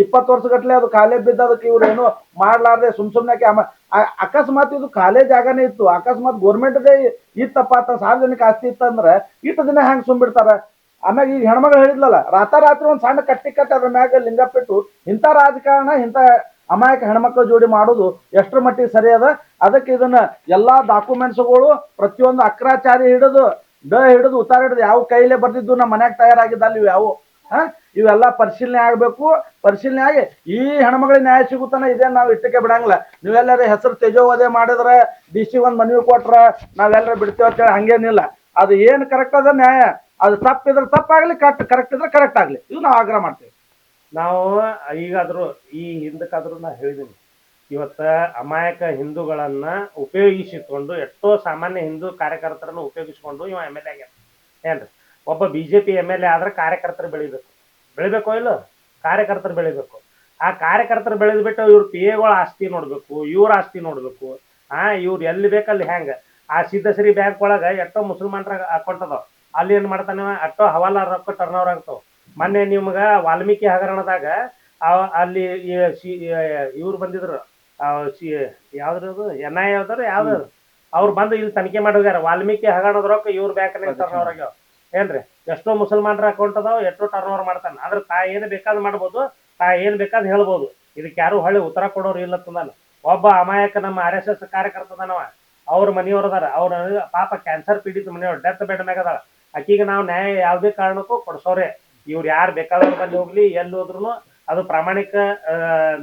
20 ವರ್ಷಗಟ್ಲೆ ಅದು ಖಾಲಿ ಬಿದ್ದದಕ್ಕೆ ಇವ್ರು ಏನು ಮಾಡ್ಲಾರ್ದೆ ಸುಮ್ನೆ ಅಕಸ್ಮಾತ್ ಇದು ಖಾಲಿ ಜಾಗನೇ ಇತ್ತು, ಅಕಸ್ಮಾತ್ ಗೌರ್ಮೆಂಟ್ದೇ ಇತ್ತಪ್ಪ ಅಂತ ಸಾರ್ವಜನಿಕ ಆಸ್ತಿ ಇತ್ತಂದ್ರೆ ಇಟ್ಟು ದಿನ ಹೆಂಗ್ ಸುಮ್ಬಿಡ್ತಾರ? ಆಮ್ಯಾಗ ಈಗ ಹೆಣ್ಮಗಳು ಹೇಳಿದ್ಲಲ್ಲ, ರಾತ್ರಿ ಒಂದ್ ಸಣ್ಣ ಕಟ್ಟಿ ಅದ್ರ ಮ್ಯಾಗ ಲಿಂಗಪ್ಪಿಟ್ಟು ಇಂಥ ರಾಜಕಾರಣ ಇಂಥ ಅಮಾಯಕ ಹೆಣ್ಮಕ್ಳ ಜೋಡಿ ಮಾಡೋದು ಎಷ್ಟರ ಮಟ್ಟಿಗೆ ಸರಿ ಅದ? ಅದಕ್ಕೆ ಇದನ್ನ ಎಲ್ಲಾ ಡಾಕ್ಯುಮೆಂಟ್ಸ್ಗಳು ಪ್ರತಿಯೊಂದು ಅಕ್ರಾಚಾರಿ ಹಿಡಿದು ಉತ್ತಾರ ಹಿಡಿದು ಯಾವ ಕೈಲೇ ಬರ್ದಿದ್ದು ನಮ್ಮ ಮನ್ಯಾಗ ತಯಾರಾಗಿದ್ದಲ್ಲ ಇವು ಇವೆಲ್ಲ ಪರಿಶೀಲನೆ ಆಗ್ಬೇಕು. ಪರಿಶೀಲನೆ ಆಗಿ ಈ ಹೆಣ್ಮಗಳಿಗೆ ನ್ಯಾಯ ಸಿಗುತ್ತಾನ ಇದೇನ್ ನಾವು ಇಟ್ಟಕ್ಕೆ ಬಿಡಂಗಿಲ್ಲ. ನೀವೆಲ್ಲರ ಹೆಸರು ತೇಜೋವಧೆ ಮಾಡಿದ್ರೆ DC ಒಂದ್ ಮನವಿ ಕೊಟ್ರ ನಾವೆಲ್ಲರ ಬಿಡ್ತೇವೆ ಅಂತ ಹೇಳಿ ಹಂಗೇನಿಲ್ಲ. ಅದು ಏನ್ ಕರೆಕ್ಟ್ ಅದ ನ್ಯಾಯ, ಅದು ತಪ್ಪಿದ್ರೆ ತಪ್ಪಾಗ್ಲಿ, ಕರೆಕ್ಟ್ ಇದ್ರೆ ಕರೆಕ್ಟ್ ಆಗ್ಲಿ, ಇದು ನಾವು ಆಗ್ರಹ ಮಾಡ್ತೇವೆ.
ನಾವು ಈಗಾದ್ರೂ ಈ ಹಿಂದಕ್ಕಾದ್ರೂ ನಾ ಹೇಳಿದ್ದೀನಿ, ಇವತ್ತ ಅಮಾಯಕ ಹಿಂದೂಗಳನ್ನ ಉಪಯೋಗಿಸಿಕೊಂಡು ಎಷ್ಟೋ ಸಾಮಾನ್ಯ ಹಿಂದೂ ಕಾರ್ಯಕರ್ತರನ್ನು ಉಪಯೋಗಿಸಿಕೊಂಡು ಇವ MLA ಆಗ್ಯಾನ. ಏನ್ರಿ, ಒಬ್ಬ BJP MLA ಆದ್ರೆ ಕಾರ್ಯಕರ್ತರು ಬೆಳಿಬೇಕೋ ಇಲ್ಲ? ಕಾರ್ಯಕರ್ತರು ಬೆಳಿಬೇಕು. ಆ ಕಾರ್ಯಕರ್ತರು ಬೆಳೆದ್ಬಿಟ್ಟು ಇವ್ರ PAಗಳ ಆಸ್ತಿ ನೋಡ್ಬೇಕು, ಇವ್ರ ಆಸ್ತಿ ನೋಡ್ಬೇಕು. ಇವ್ರು ಎಲ್ಲಿ ಬೇಕಲ್ಲಿ ಹೆಂಗ ಆ ಸಿದ್ದಶ್ರೀ ಬ್ಯಾಂಕ್ ಒಳಗ ಎಷ್ಟೋ ಮುಸಲ್ಮಾನರ ಅಕೌಂಟ್ ಅದಾವ, ಅಲ್ಲಿ ಏನ್ ಮಾಡ್ತಾನೆ ಅಷ್ಟೋ ಹವಾಲಾರ ರೊಕ್ಕ ಟರ್ನ್ ಓವರ್ ಆಗ್ತಾವ. ಮೊನ್ನೆ ನಿಮ್ಗ ವಾಲ್ಮೀಕಿ ಹಗರಣದಾಗ ಅಲ್ಲಿ ಇವ್ರು ಬಂದಿದ್ರು, ಯಾವ್ದ್ರದು NIA ಯಾವ್ದು ಅವ್ರು ಬಂದು ಇಲ್ಲಿ ತನಿಖೆ ಮಾಡಿ ಹೋಗ್ಯಾರ. ವಾಲ್ಮೀಕಿ ಹಗರಣದ ರೊಕ್ಕ ಇವ್ರ ಬ್ಯಾಂಕ್ ಟರ್ನ್ ಓವರ್ ಆಗ್ಯಾವ.
ಏನ್ರಿ ಎಷ್ಟೋ ಮುಸಲ್ಮಾನರ ಅಕೌಂಟ್ ಅದಾವ, ಎಷ್ಟೋ ಟರ್ನ್ ಓವರ್ ಮಾಡ್ತಾನೆ. ಆದ್ರೆ ತಾ ಏನು ಬೇಕಾದ್ ಮಾಡ್ಬೋದು, ತಾ ಏನ್ ಬೇಕಾದ್ ಹೇಳ್ಬೋದು. ಇದಕ್ಕೆ ಯಾರು ಹೊಳ್ಳಿ ಉತ್ತರ ಕೊಡೋರು ಇಲ್ಲ ತಂದಾನ. ಒಬ್ಬ ಅಮಾಯಕ ನಮ್ಮ RSS ಕಾರ್ಯಕರ್ತದನವ, ಅವ್ರ ಮನೆಯವ್ರದಾರ, ಅವ್ರ ಪಾಪ ಕ್ಯಾನ್ಸರ್ ಪೀಡಿತ ಮನೆಯವ್ರು, ಡೆತ್ ಬೆಡ್ ಮ್ಯಾಗ ಅದಾಳ. ಆಕಿಗೆ ನಾವು ನ್ಯಾಯ ಯಾವುದೇ ಕಾರಣಕ್ಕೂ ಕೊಡ್ಸೋರೆ. ಇವ್ರು ಯಾರು ಬೇಕಾದವ್ರು ಬಂದು ಹೋಗ್ಲಿ, ಎಲ್ಲಿ ಹೋದ್ರು ಅದು ಪ್ರಾಮಾಣಿಕ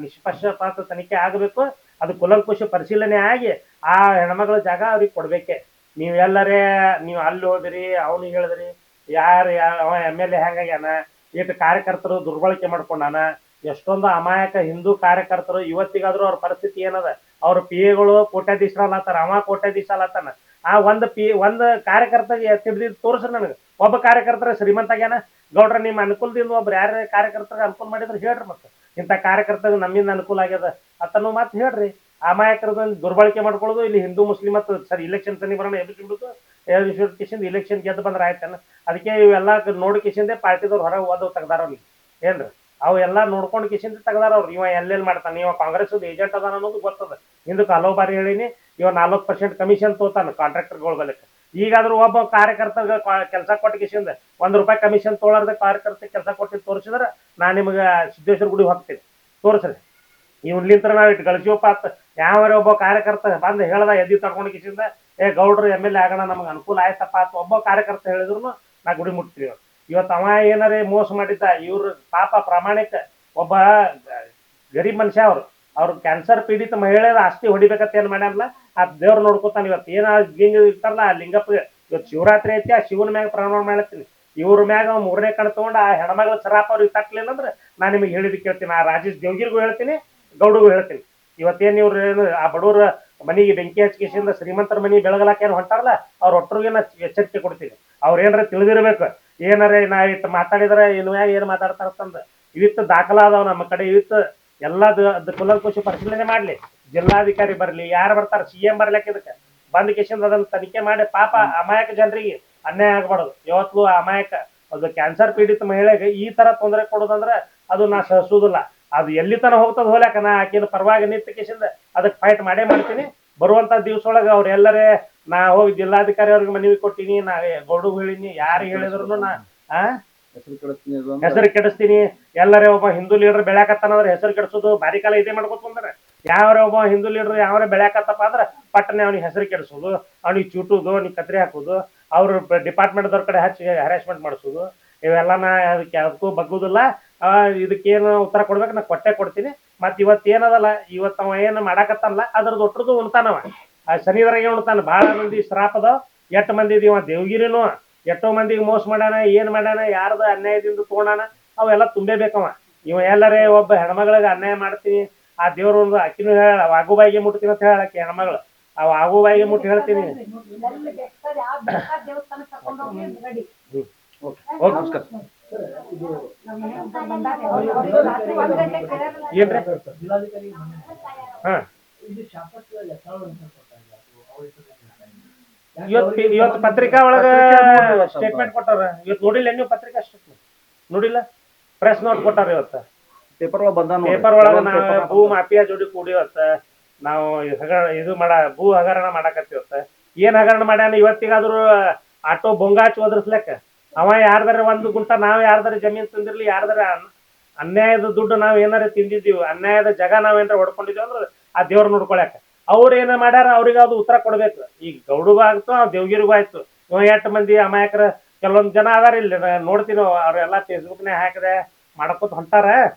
ನಿಷ್ಪಕ್ಷಪಾತ ತನಿಖೆ ಆಗಬೇಕು. ಅದು ಕುಲಂಕುಷ ಪರಿಶೀಲನೆ ಆಗಿ ಆ ಹೆಣ್ಮಗಳ ಜಾಗ ಅವ್ರಿಗೆ ಕೊಡ್ಬೇಕೆ. ನೀವು ಎಲ್ಲರೇ ನೀವು ಅಲ್ಲಿ ಹೋದ್ರಿ, ಅವನಿಗೆ ಹೇಳಿದ್ರಿ, ಯಾರು ಅವ MLA ಹೆಂಗಾಗ್ಯಾನ, ಇಟ್ಟು ಕಾರ್ಯಕರ್ತರು ದುರ್ಬಳಕೆ ಮಾಡ್ಕೊಂಡಾನ. ಎಷ್ಟೊಂದು ಅಮಾಯಕ ಹಿಂದೂ ಕಾರ್ಯಕರ್ತರು ಇವತ್ತಿಗಾದ್ರೂ ಅವ್ರ ಪರಿಸ್ಥಿತಿ ಏನದ, ಅವ್ರ PAಗಳು ಕೋಟ್ಯಾಧೀಶರಲ್ಲತ್ತಾರ, ಅವ ಕೋಟ್ಯಾಧೀಶ ಅಲ್ಲತ್ತಾನ. ಆ ಒಂದು ಕಾರ್ಯಕರ್ತಗೆ ತಿಳಿದು ತೋರಿಸ್ರಿ ನನಗೆ. ಒಬ್ಬ ಕಾರ್ಯಕರ್ತರ ಶ್ರೀಮಂತ ಆಗ್ಯಾನ. ಗೌಡ್ರ ನಿಮ್ಮ ಅನುಕೂಲದಿಂದ ಒಬ್ರು ಯಾರ ಕಾರ್ಯಕರ್ತರಿಗೆ ಅನುಕೂಲ ಮಾಡಿದ್ರೆ ಹೇಳ್ರಿ. ಮತ್ತೆ ಇಂಥ ಕಾರ್ಯಕರ್ತರಿಗೆ ನಮ್ಮಿಂದ ಅನುಕೂಲ ಆಗ್ಯದ ಅತನು ಮಾತು ಹೇಳ್ರಿ. ಅಮಾಯಕರದೊಂದು ದುರ್ಬಳಕೆ ಮಾಡ್ಕೊಳ್ಳೋದು. ಇಲ್ಲಿ ಹಿಂದೂ ಮುಸ್ಲಿಂ ಮತ್ತು ಸರಿ ಇಲೆಕ್ಷನ್ ತನಿ ಬರೋಣ ಎಬ್ಬಿಸ್ಬಿಡುದು ಇಲೆಕ್ಷನ್ ಗೆದ್ದು ಬಂದ್ರೆ ಆಯ್ತಾನ. ಅದಕ್ಕೆ ಇವೆಲ್ಲ ನೋಡಿ ಕಿಶಿಂದೆ ಪಾರ್ಟಿದವ್ರು ಹೊರಗೆ ಓದೋ ತೆಗ್ದಾರ ಅವ್ನಿಗೆ ಏನ್ರಿ. ಅವು ಎಲ್ಲ ನೋಡ್ಕೊಂಡು ಕಿಶಿಂದ ತೆಗ್ದಾರ ಅವ್ರು. ಇವ ಎಲ್ಲೆಲ್ಲಿ ಮಾಡ್ತಾನೆ, ಇವ ಕಾಂಗ್ರೆಸ್ ಏಜೆಂಟ್ ಅದಾನ ಅನ್ನೋದು ಗೊತ್ತದ. ಹಿಂದಕ್ಕೆ ಹಲವು ಬಾರಿ ಹೇಳಿನಿ, ಇವ 40% ಕಮಿಷನ್ ತೋತಾನ ಕಾಂಟ್ರಾಕ್ಟರ್ಗಳ ಬಲಕ್ಕೆ. ಈಗಾದ್ರೂ ಒಬ್ಬ ಕಾರ್ಯಕರ್ತಗ ಕೆಲಸ ಕೊಟ್ಟ ಕಿಶಿಂದ ₹1 ಕಮಿಷನ್ ತೊಗೊಳಾರ್ದ ಕಾರ್ಯಕರ್ತ ಕೆಲಸ ಕೊಟ್ಟು ತೋರಿಸಿದ್ರೆ ನಾನು ನಿಮ್ಗೆ ಸಿದ್ದೇಶ್ವರ ಗುಡಿ ಹೋಗ್ತೀನಿ, ತೋರಿಸ್ರಿ. ಇವ್ಲಿಂತ್ರ ನಾವು ಇಟ್ಟು ಗಳಿಸಿವಪ್ಪ ಅಂತ ಯಾವ್ಯಾರ ಒಬ್ಬ ಕಾರ್ಯಕರ್ತ ಬಂದು ಹೇಳ್ದ ಎದ್ದು ತಡ್ಕೊಂಡು ಕಿಶಿಂದ ಗೌಡ್ರು MLA ಆಗೋಣ, ನಮ್ಗೆ ಅನುಕೂಲ ಆಯ್ತಪ್ಪ ಅಂತ ಒಬ್ಬ ಕಾರ್ಯಕರ್ತ ಹೇಳಿದ್ರು ನಾ ಗುಡಿ ಮುಟ್ತೀವಿ. ಇವತ್ತು ಅವ ಏನಾರೇ ಮೋಸ ಮಾಡಿದ್ದ, ಇವ್ರ ಪಾಪ ಪ್ರಾಮಾಣಿಕ ಒಬ್ಬ ಗರೀಬ್ ಮನುಷ್ಯ. ಅವ್ರು ಕ್ಯಾನ್ಸರ್ ಪೀಡಿತ ಮಹಿಳೆಯರ ಆಸ್ತಿ ಹೊಡಿಬೇಕಂತ ಏನ್ ಮಾಡ್ಯಾನಲ್ಲ, ಆ ದೇವ್ರು ನೋಡ್ಕೊತಾನ. ಇವತ್ತು ಏನ ಲಿಂಗ ಇರ್ತಾರಲ್ಲ, ಆ ಲಿಂಗಪ್ಪ ಇವತ್ತು ಶಿವರಾತ್ರಿ ಐತಿ, ಆ ಶಿವನ ಮ್ಯಾಗ ಪ್ರಮಾಣ ಮಾಡ್ತೀನಿ. ಇವ್ರ ಮ್ಯಾಗ 3ನೇ ಕಣ್ ತಗೊಂಡು ಆ ಹೆಣ್ಮಗಳ ಸರಾಪ ಅವ್ರಿಗೆ ತಕ್ಕಲಿಲ್ಲ ಅಂದ್ರೆ ನಾನು ನಿಮಗೆ ಹೇಳಿದ್ ಕೇಳ್ತೀನಿ. ಆ ರಾಜೇಶ್ ದೇವ್ಗಿರಿಗೂ ಹೇಳ್ತೀನಿ, ಗೌಡಗೂ ಹೇಳ್ತೀನಿ. ಇವತ್ತೇನು ಇವ್ರು ಏನು ಆ ಬಡವ್ರ ಮನೆಗೆ ಬೆಂಕಿ ಹಚ್ಚಿಸಿಂದ ಶ್ರೀಮಂತರ ಮನೆ ಬೆಳಗಲಾಕ ಏನು ಹೊಂಟಾರಲ್ಲ, ಅವ್ರ ಒಟ್ಟರಿಗೆ ನಾ ಎಚ್ಚರಿಕೆ ಕೊಡ್ತೀನಿ. ಅವ್ರ ಏನಾರ ತಿಳಿದಿರ್ಬೇಕು. ಏನಾರ ನಾ ಇಟ್ಟು ಮಾತಾಡಿದ್ರೆ ಏನು ಮಾತಾಡ್ತಾರಂದ ಇವಿತ್ತು ದಾಖಲ ಅದಾವ ನಮ್ಮ ಕಡೆ. ಇವಿತ್ತು ಎಲ್ಲದ ಕುಲಂಕುಷ ಪರಿಶೀಲನೆ ಮಾಡ್ಲಿ. ಜಿಲ್ಲಾಧಿಕಾರಿ ಬರ್ಲಿ, ಯಾರು ಬರ್ತಾರ, CM ಬರ್ಲಿಕ್ಕೆ ಇದಕ್ಕೆ ಬಂದ್ ಕಿಶಿಂದ ಅದನ್ನ ತನಿಖೆ ಮಾಡಿ. ಪಾಪ ಅಮಾಯಕ ಜನರಿಗೆ ಅನ್ಯಾಯ ಆಗ್ಬಾರ್ದು. ಯಾವತ್ತೂ ಅಮಾಯಕ ಅದು ಕ್ಯಾನ್ಸರ್ ಪೀಡಿತ ಮಹಿಳೆಗೆ ಈ ತರ ತೊಂದರೆ ಕೊಡೋದಂದ್ರೆ ಅದು ನಾ ಸಹಿಸುವುದಿಲ್ಲ. ಅದು ಎಲ್ಲಿ ತನ ಹೋಗ್ತದ ಹೋಗ್ಯಾಕ ನಾ ಆಕಿನ ಪರವಾಗಿ ನಿಂತ ಕಿಶಿಂದ ಅದಕ್ಕೆ ಫೈಟ್ ಮಾಡೇ ಮಾಡ್ತೀನಿ. ಬರುವಂತ ದಿವ್ಸೊಳಗೆ ಅವ್ರ ಎಲ್ಲರೇ ನಾ ಹೋಗಿ ಜಿಲ್ಲಾಧಿಕಾರಿ ಅವ್ರಿಗೆ ಮನವಿ ಕೊಟ್ಟಿನಿ, ನಾ ಗೌಡಗ್ ಹೇಳಿನಿ, ಯಾರು ಹೇಳಿದ್ರು ನಾ ಹೆಸರು ಕೆಡಿಸ್ತೀನಿ. ಎಲ್ಲರೇ ಒಬ್ಬ ಹಿಂದೂ ಲೀಡರ್ ಬೆಳ್ಯಾಕತ್ತಾನಂದ್ರೆ ಹೆಸರು ಕೆಡಿಸೋದು ಭಾರಿ ಕಾಲ ಇದೇ ಮಾಡ್ಕೊತ ಬಂದ್ರೆ. ಯಾವ್ರೆ ಒಬ್ಬ ಹಿಂದೂ ಲೀಡರ್ ಯಾವ್ರೆ ಬೆಳ್ಯಾಕತ್ತಪ್ಪ ಅಂದ್ರೆ ಪಟ್ಟನೆ ಅವ್ನಿಗೆ ಹೆಸರು ಕೆಡಿಸೋದು, ಅವ್ನಿಗೆ ಚೂಟುದು, ಅವ್ನಿಗೆ ಕತ್ರಿ ಹಾಕೋದು, ಅವ್ರ ಡಿಪಾರ್ಟ್ಮೆಂಟ್ದವ್ರ ಕಡೆ ಹಚ್ಚಿ ಹ್ಯಾರಾಸ್ಮೆಂಟ್ ಮಾಡಿಸೋದು, ಇವೆಲ್ಲ ನಾ ಅದಕ್ಕೆ ಯಾವುದಕ್ಕೂ ಬಗ್ಗುದಿಲ್ಲ. ಇದಕ್ಕೇನು ಉತ್ತರ ಕೊಡ್ಬೇಕು ನಾ ಕೊಟ್ಟೆ ಕೊಡ್ತೀನಿ. ಮತ್ ಇವತ್ತೇನದಲ್ಲ, ಇವತ್ತು ಅವ ಏನು ಮಾಡಾಕತ್ತಲ್ಲ ಅದ್ರದ್ದು ಒಟ್ಟರದು ಉಣ್ತಾನವ. ಆ ಶನಿವಾರಿಗೆ ಉಣ್ತಾನ. ಭಾಳ ಮಂದಿ ಶ್ರಾಪದ, 8 ಮಂದಿ ಇವ ದೇವಗಿರಿನು ಎಷ್ಟೋ ಮಂದಿಗೆ ಮೋಸ ಮಾಡ್ಯಾನ, ಏನ್ ಮಾಡ್ಯಾನ, ಯಾರ್ದು ಅನ್ಯಾಯದಿಂದ ತಗೊಂಡಾನ, ಅವೆಲ್ಲ ತುಂಬೇಬೇಕವ. ಇವ ಎಲ್ಲರೇ ಒಬ್ಬ ಹೆಣ್ಮಗಳಿಗೆ ಅನ್ಯಾಯ ಮಾಡ್ತೀನಿ, ಆ ದೇವ್ರ ಒಂದು ಅಕ್ಕಿನೂ ಹೇಳ ವಾಗುಬಾಯಿಗೆ ಮುಟ್ತೀನಿ ಅಂತ ಹೇಳಕ್ಕೆ ಹೆಣ್ಮಗಳು, ಆ ವಾಗುಬಾಯಿಗೆ ಮುಟ್ಟಿ ಹೇಳ್ತೀನಿ. ಓಕೆ ನಮಸ್ಕಾರ. ಏನ್ರಿ ಹಾ ಇವತ್ತು ಪತ್ರಿಕಾ ಒಳಗ ಸ್ಟೇಟ್ಮೆಂಟ್ ಕೊಟ್ಟಾರ. ಇವತ್ತು ನೋಡಿಲ್ಲ ನೀವು ಪತ್ರಿಕಾ ಸ್ಟೇಟ್ಮೆಂಟ್ ನೋಡಿಲ್ಲ? ಪ್ರೆಸ್ ನೋಟ್ ಕೊಟ್ಟಾರ ಇವತ್ತು ಪೇಪರ್ ಒಳಗ. ನಾವು ಭೂ ಮಾಫಿಯಾ ಜೋಡಿ ಕೂಡಿವತ್ತ ನಾವು ಇದು ಭೂ ಹಗರಣ ಮಾಡಾಕತ್ತಿವತ್ತ. ಏನ್ ಹಗರಣ ಮಾಡ್ಯಾನ? ಇವತ್ತಿಗಾದ್ರು ಆಟೋ ಬೊಂಗಾಚ್ ಒದರ್ಸ್ಲಕ್ಕ ಅವ ಯಾರ್ದಾರ 1 ಗುಂಟ ನಾವ್ ಯಾರ್ದಾರ ಜಮೀನ್ ತಂದಿರ್ಲಿ, ಯಾರ್ದಾರ ಅನ್ಯಾಯದ ದುಡ್ಡು ನಾವ್ ಏನಾರ ತಿಂದಿದ್ದೀವಿ, ಅನ್ಯಾಯದ ಜಗ ನಾವ್ ಏನಾರ ಹೊಡ್ಕೊಂಡಿದೀವಿ ಅಂದ್ರೆ ಆ ದೇವ್ರ ನೋಡ್ಕೊಳಕ ಅವ್ರು ಏನ ಮಾಡ್ಯಾರ, ಅವ್ರಿಗೆ ಅದು ಉತ್ತರ ಕೊಡ್ಬೇಕು. ಈಗ ಗೌಡಗೂ ಆಯ್ತು, ದೇವ್ಗಿರಿಗೂ ಆಯ್ತು. 8 ಮಂದಿ ಅಮಾಯಕರ ಕೆಲವೊಂದ್ ಜನ ಅದಾರ ಇಲ್ಲಿ ನೋಡ್ತೀನಿ, ಅವ್ರೆಲ್ಲಾ ಫೇಸ್ಬುಕ್ನೇ ಹಾಕದೆ ಮಾಡ್ಕೊತ ಹೊಂಟಾರ.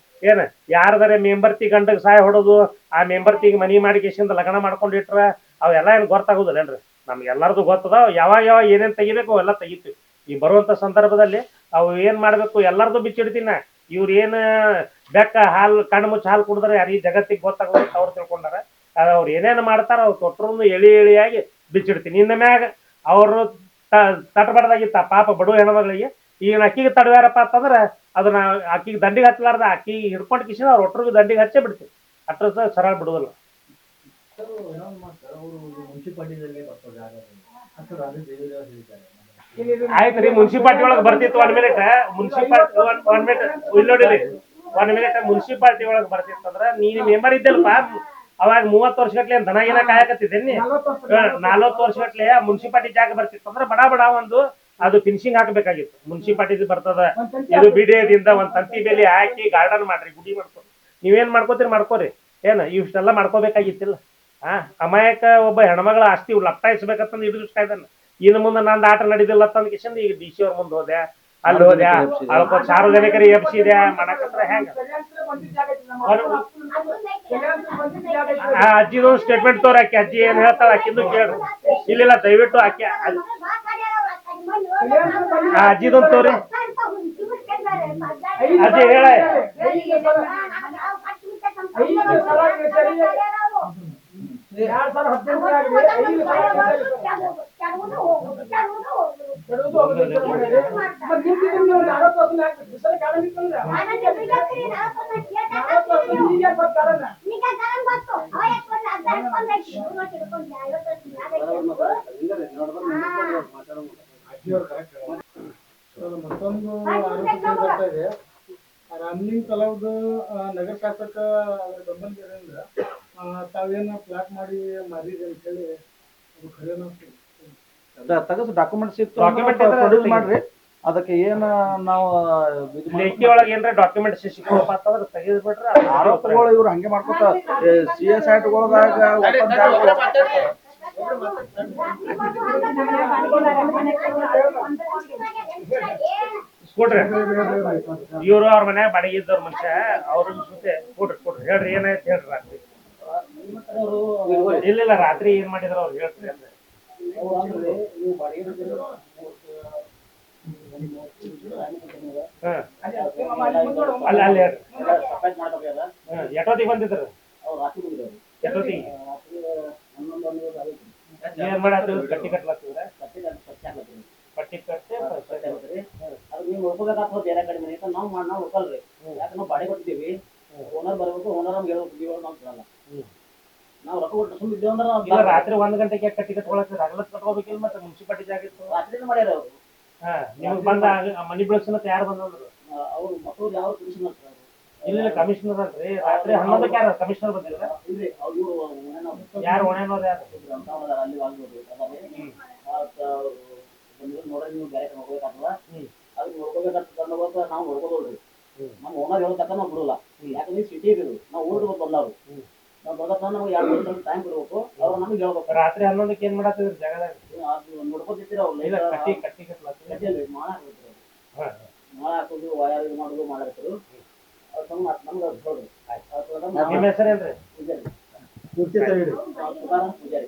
ಏನ್ ಯಾರ್ದಾರ ಮೆಂಬರ್ತಿ ಗಂಡಗ್ ಸಹಾಯ ಹೊಡೋದು, ಆ ಮೆಂಬರ್ತಿಗೆ ಮನಿ ಮಾಡಿ ಕೇಸಿಂದ ಲಗ್ನ ಮಾಡ್ಕೊಂಡಿಟ್ರ ಅವೆಲ್ಲ ಏನ್ ಗೊತ್ತಾಗುದಿಲ್ಲೇನ್ರಿ? ನಮ್ಗೆಲ್ಲರದು ಗೊತ್ತದ. ಯಾವಾಗ ಏನೇನ್ ತೆಗಿಬೇಕು ಅವೆಲ್ಲ ತೆಗಿತೀವಿ. ಈ ಬರುವಂತ ಸಂದರ್ಭದಲ್ಲಿ ಅವು ಏನ್ ಮಾಡ್ಬೇಕು ಎಲ್ಲರದು ಬಿಚ್ಚಿಡ್ತೀನಿ. ಇವ್ರ ಏನ್ ಬೆಕ್ಕ ಹಾಲು ಕಣ್ಣು ಮುಚ್ಚಿ ಹಾಲು ಕುಡಿದ್ರೆ ಯಾರು ಈ ಜಗತ್ತಿಗೆ ಗೊತ್ತಾಗೋದು ಅವ್ರು ತಿಳ್ಕೊಂಡಾರ. ಅವ್ರು ಏನೇನು ಮಾಡ್ತಾರ ಅವ್ರು ತೊಟ್ರು ಎಳಿಯಾಗಿ ಬಿಚ್ಚಿಡ್ತೀನಿ. ಇನ್ನ ಮ್ಯಾಗ ಅವರು ತಟ್ಟಬಾರ್ದಾಗಿತ್ತ ಪಾಪ ಬಡವ ಹೆಣ್ಮಗಳಿಗೆ. ಈಗ ಅಕ್ಕಿಗೆ ತಡವ್ಯಾರಪ್ಪ ಅಂತಂದ್ರೆ ಅದನ್ನ ಅಕ್ಕಿಗೆ ದಂಡಿಗೆ ಹಚ್ಚಲಾರ್ದ ಅಕ್ಕಿಗೆ ಹಿಡ್ಕೊಂಡು ಕಿಸಿನ ಅವ್ರ ಒಟ್ಟರಿಗೆ ದಂಡಿಗೆ ಹಚ್ಚೇ ಬಿಡ್ತೀವಿ. ಅಟ್ರ ಸರಳ ಬಿಡುದಿಲ್ಲ. ಆಯ್ತ್ರಿ, ಮುನ್ಸಿಪಾಲ್ಟಿ ಒಳಗೆ ಬರ್ತಿತ್ತು 1 ಮಿನಿಟ್. ಮುನ್ಸಿಪಾಲ್ಟಿ 1 ಮಿನಿಟ್ ಇಲ್ಲಿ ನೋಡಿರಿ, 1 ಮಿನಿಟ್ ಮುನ್ಸಿಪಾಲ್ಟಿ ಒಳಗೆ ಬರ್ತಿತ್ತಂದ್ರ ನೀನ್ ಮೆಂಬರ್ ಇದ್ದಲ್ಪ ಅವಾಗ 30 ವರ್ಷ ಗಟ್ಲೆ ದನ ಏನ ಕಾಯಕತ್ತಿದ್ದೇನೆ. 40 ವರ್ಷ ಗಟ್ಲೆ ಮುನ್ಸಿಪಾಲ್ಟಿ ಜಾಗ ಬರ್ತಿತ್ತು ಅಂದ್ರೆ ಬಡ ಒಂದು ಅದು ಫಿನಿಶಿಂಗ್ ಹಾಕಬೇಕಾಗಿತ್ತು. ಮುನ್ಸಿಪಾಲಿಟಿ ಬರ್ತದ, ಇದು ಬಿಡಿಯದಿಂದ ಒಂದ್ ತಂತಿ ಬೇಲಿ ಹಾಕಿ ಗಾರ್ಡನ್ ಮಾಡ್ರಿ, ಗುಡಿ ಮಾಡ್ಕೊರಿ. ನೀವೇನ್ ಮಾಡ್ಕೋತೀರಿ ಮಾಡ್ಕೋರಿ, ಏನ ಇಷ್ಟೆಲ್ಲ ಮಾಡ್ಕೋಬೇಕಾಗಿತ್ತಿಲ್ಲ. ಅಮಾಯಕ ಒಬ್ಬ ಹೆಣ್ಮಗಳ ಆಸ್ತಿ ಲಪ್ಟಾಯಿಸ್ಬೇಕಂತಂದ್ ಹಿಡಿದಿಸ್ತಾ ಇದ್ದಾನ. ಇನ್ನು ಮುಂದೆ ನಂದು ಆಟ ನಡೀದಿಲ್ಲ ತಂದ್ ಕಿಶನ್ ಈಗ DC ಅವ್ರ ಮುಂದೆ ಹೋದೆ, ಅಲ್ಲಿ ಹೋದ್ಯಾ, ಅಲ್ಪ ಸಾರ್ವಜನಿಕರಿಗೆ ಎಬ್ಸಿದ್ಯಾ ಮಾಡಕತ್ರ ಹೆಂಗ? ಆ ಅಜ್ಜಿದೊಂದು ಸ್ಟೇಟ್ಮೆಂಟ್ ತೋರಾಕಿ, ಅಜ್ಜಿ ಏನ್ ಹೇಳ್ತಾಳ ಆಕಿಂದು ಕೇಳ್ರಿ. ಇಲ್ಲ ದಯವಿಟ್ಟು ಆಕಿ ಆ ಅಜ್ಜಿದೊಂದು ತೋರಿ, ಅಜ್ಜಿ ಹೇಳ.
ಮತ್ತೊಂದು ಆರೋಪ ಬರ್ತಾ ಇದೆ. ರಾಮಲಿಂಗ ತಲಾವ್ದು ನಗರ ಶಾಸಕ ಅವರ ಬೆಂಬಲಿಗರಿಂದ ತಾವೇನ ಪ್ಲಾಟ್ ಮಾಡಿ ಮಾರಿದ್ರಿ ಅಂತ ಹೇಳಿ ಅದು ಖರೇನ?
ತಗಸ್ ಡಾಕ್ಯುಮೆಂಟ್ಸ್ ಇತ್ತು,
ಡಾಕ್ಯುಮೆಂಟ್
ಪ್ರೊಡ್ಯೂಸ್ ಮಾಡ್ರಿ. ಅದಕ್ಕೆ ಏನ ನಾವು
ಲೇಖಿ ಒಳಗೆ ಏನ್ರ ಡಾಕ್ಯುಮೆಂಟ್ ಸಿಕ್ಕಪ್ಪ ಅಂತಂದ್ರೆ ತೆಗೆದು ಬಿಟ್ರೆ
ಆರೋಪಗಳು ಇವ್ರು ಹಂಗೆ ಮಾಡ್ಕೊತ CS ಆಯ್ಟ್ಗಳದಾಗ
ಕೊಡ್ರಿ. ಇವ್ರು ಅವ್ರ ಮನ್ಯಾಗ ಬಾಡಿಗೆ ಇದ್ದವ್ರ ಮನುಷ್ಯ, ಅವ್ರ ಜೊತೆ ಕೊಡ್ರಿ ಹೇಳ್ರಿ ಏನಾಯ್ತು ಹೇಳ್ರಿ. ರಾತ್ರಿ ಇಲ್ಲ ರಾತ್ರಿ ಏನ್ ಮಾಡಿದ್ರ ಅವ್ರು ಹೇಳ್ರಿ ಅಂದ್ರೆ ಅಲ್ಲಿ ಅಲ್ಲಿ ಹೇಳ್ರಿ. ಎಷ್ಟೊತ್ತಿಗೆ ಬಂದಿದ್ರು? ಎಷ್ಟೊತ್ತಿಗೆ ಏನ್ ಮಾಡತ್ತೀವಿ? ಕಟ್ಟಿ ಕಟ್ಲತ್ತಿದ್ರ? ಪಟ್ಟಿ ಕಟ್ಟಿ
ನೀವು ನೋಡ್ಕೋಬೇಕಾಗ್ತದೆ ಬೇರೆ ಕಡೆ ಮನೆ ನಾವು ನೋಡ್ಕೊಳ್ರಿ. ಯಾಕಂದ್ರೆ ನಾವು ಬಾಡಿ ಕೊಡ್ತೀವಿ, ಓನರ್ ಬರ್ಬೇಕು, ಓನರ್ ನಮ್ಗೆ ಹೇಳ್ಬೇಕು, ನಾವು ಕೇಳಲ್ಲ. ನಾವು ರೊಕ್ಕ ಕೊಟ್ಟು ಸುಮ್ಮನೆ ಅಂದ್ರೆ
ರಾತ್ರಿ 1 ಗಂಟೆಗೆ ಕಟ್ಟಿ ಕಟ್ಕೊಳಕ್ ಹಗಲತ್ ಕಟ್ಕೋಬೇಕಿಲ್ಲ. ಮತ್ತೆ ಮುನ್ಸಿಪಾಲಿಟಿ ಜಾಗಿತ್ತು
ರಾತ್ರಿನ ಮಾಡ್ಯಾರ ಅವರು.
ನಿಮಗ್ ಬಂದ ಮನಿ ಬೆಳಸನತ್ ಯಾರು ಬಂದ್ರು?
ಅವ್ರು ಮಕ್ಕಳು ಯಾವ ಕಮಿಷನ್
ಇಲ್ಲ ಕಮಿಷನರ್ ಅಲ್ರಿ. ರಾತ್ರಿ 11ಕ್ಕೆ ಯಾರು ಕಮಿಷನರ್ ಬಂದಿಲ್ಲ?
ಇಲ್ರಿ ಅವ್ರು
ಯಾರು ಹೊಣೆನೋದು ಯಾರು?
ಅಲ್ಲಿ ನೋಡ್ರಿ ನೀವು ಬೇರೆ ನೋಡ್ಕೋಬೇಕಾಗ್ತದ. ಅದಕ್ಕೆ ನೋಡ್ಕೋಬೇಕಾಗ್ತದ ನಾವು ನೋಡ್ಕೋದಲ್ರಿ. ನಮ್ಮ ಓನರ್ ಹೇಳೋ ತಕ್ಕ ನಾವು ಬಿಡಲ್ಲ. ಯಾಕಂದ್ರೆ ಸಿಟಿ ಇರೋದು ನಾವು ಊರಿಗೆ ಬಂದವ್ರು. ನಾವು ಬರೋದ ನಮ್ಗೆ 2 ವರ್ಷ ಟೈಮ್ ಕೊಡ್ಬೇಕು. ಅವ್ರು ನಮ್ಗೆ ಹೇಳ್ಬೇಕು.
ರಾತ್ರಿ 11ಕ್ಕೆ ಏನ್ ಮಾಡತ್ತಿದ್ರು ಜಾಗದಾಗ?
ನೋಡ್ಕೋತಿರ್ತೀರ ಅವ್ರು
ಕಟ್ಟಿ ಕಟ್ಟಿ ಕಟ್ಲತ್ತೀರಿ?
ಮಾಳ ಹಾಕ್ತಿದ್ರು, ಮಾಳ ಹಾಕೋದು, ವಯರ್ ಇದು ಮಾಡೋದು ಮಾಡಿರ್ತಾರೆ. ಅವ್ರು ನಮ್ಗೆ ಹೇಳ್ರಿ.
ನಿಮ್ಮ ಹೆಸರೇನ್ರಿ?
ಪೂಜಾರಿ
ಪೂರ್ತಿ
ತುಕಾರಾಮ್ ಪೂಜಾರಿ.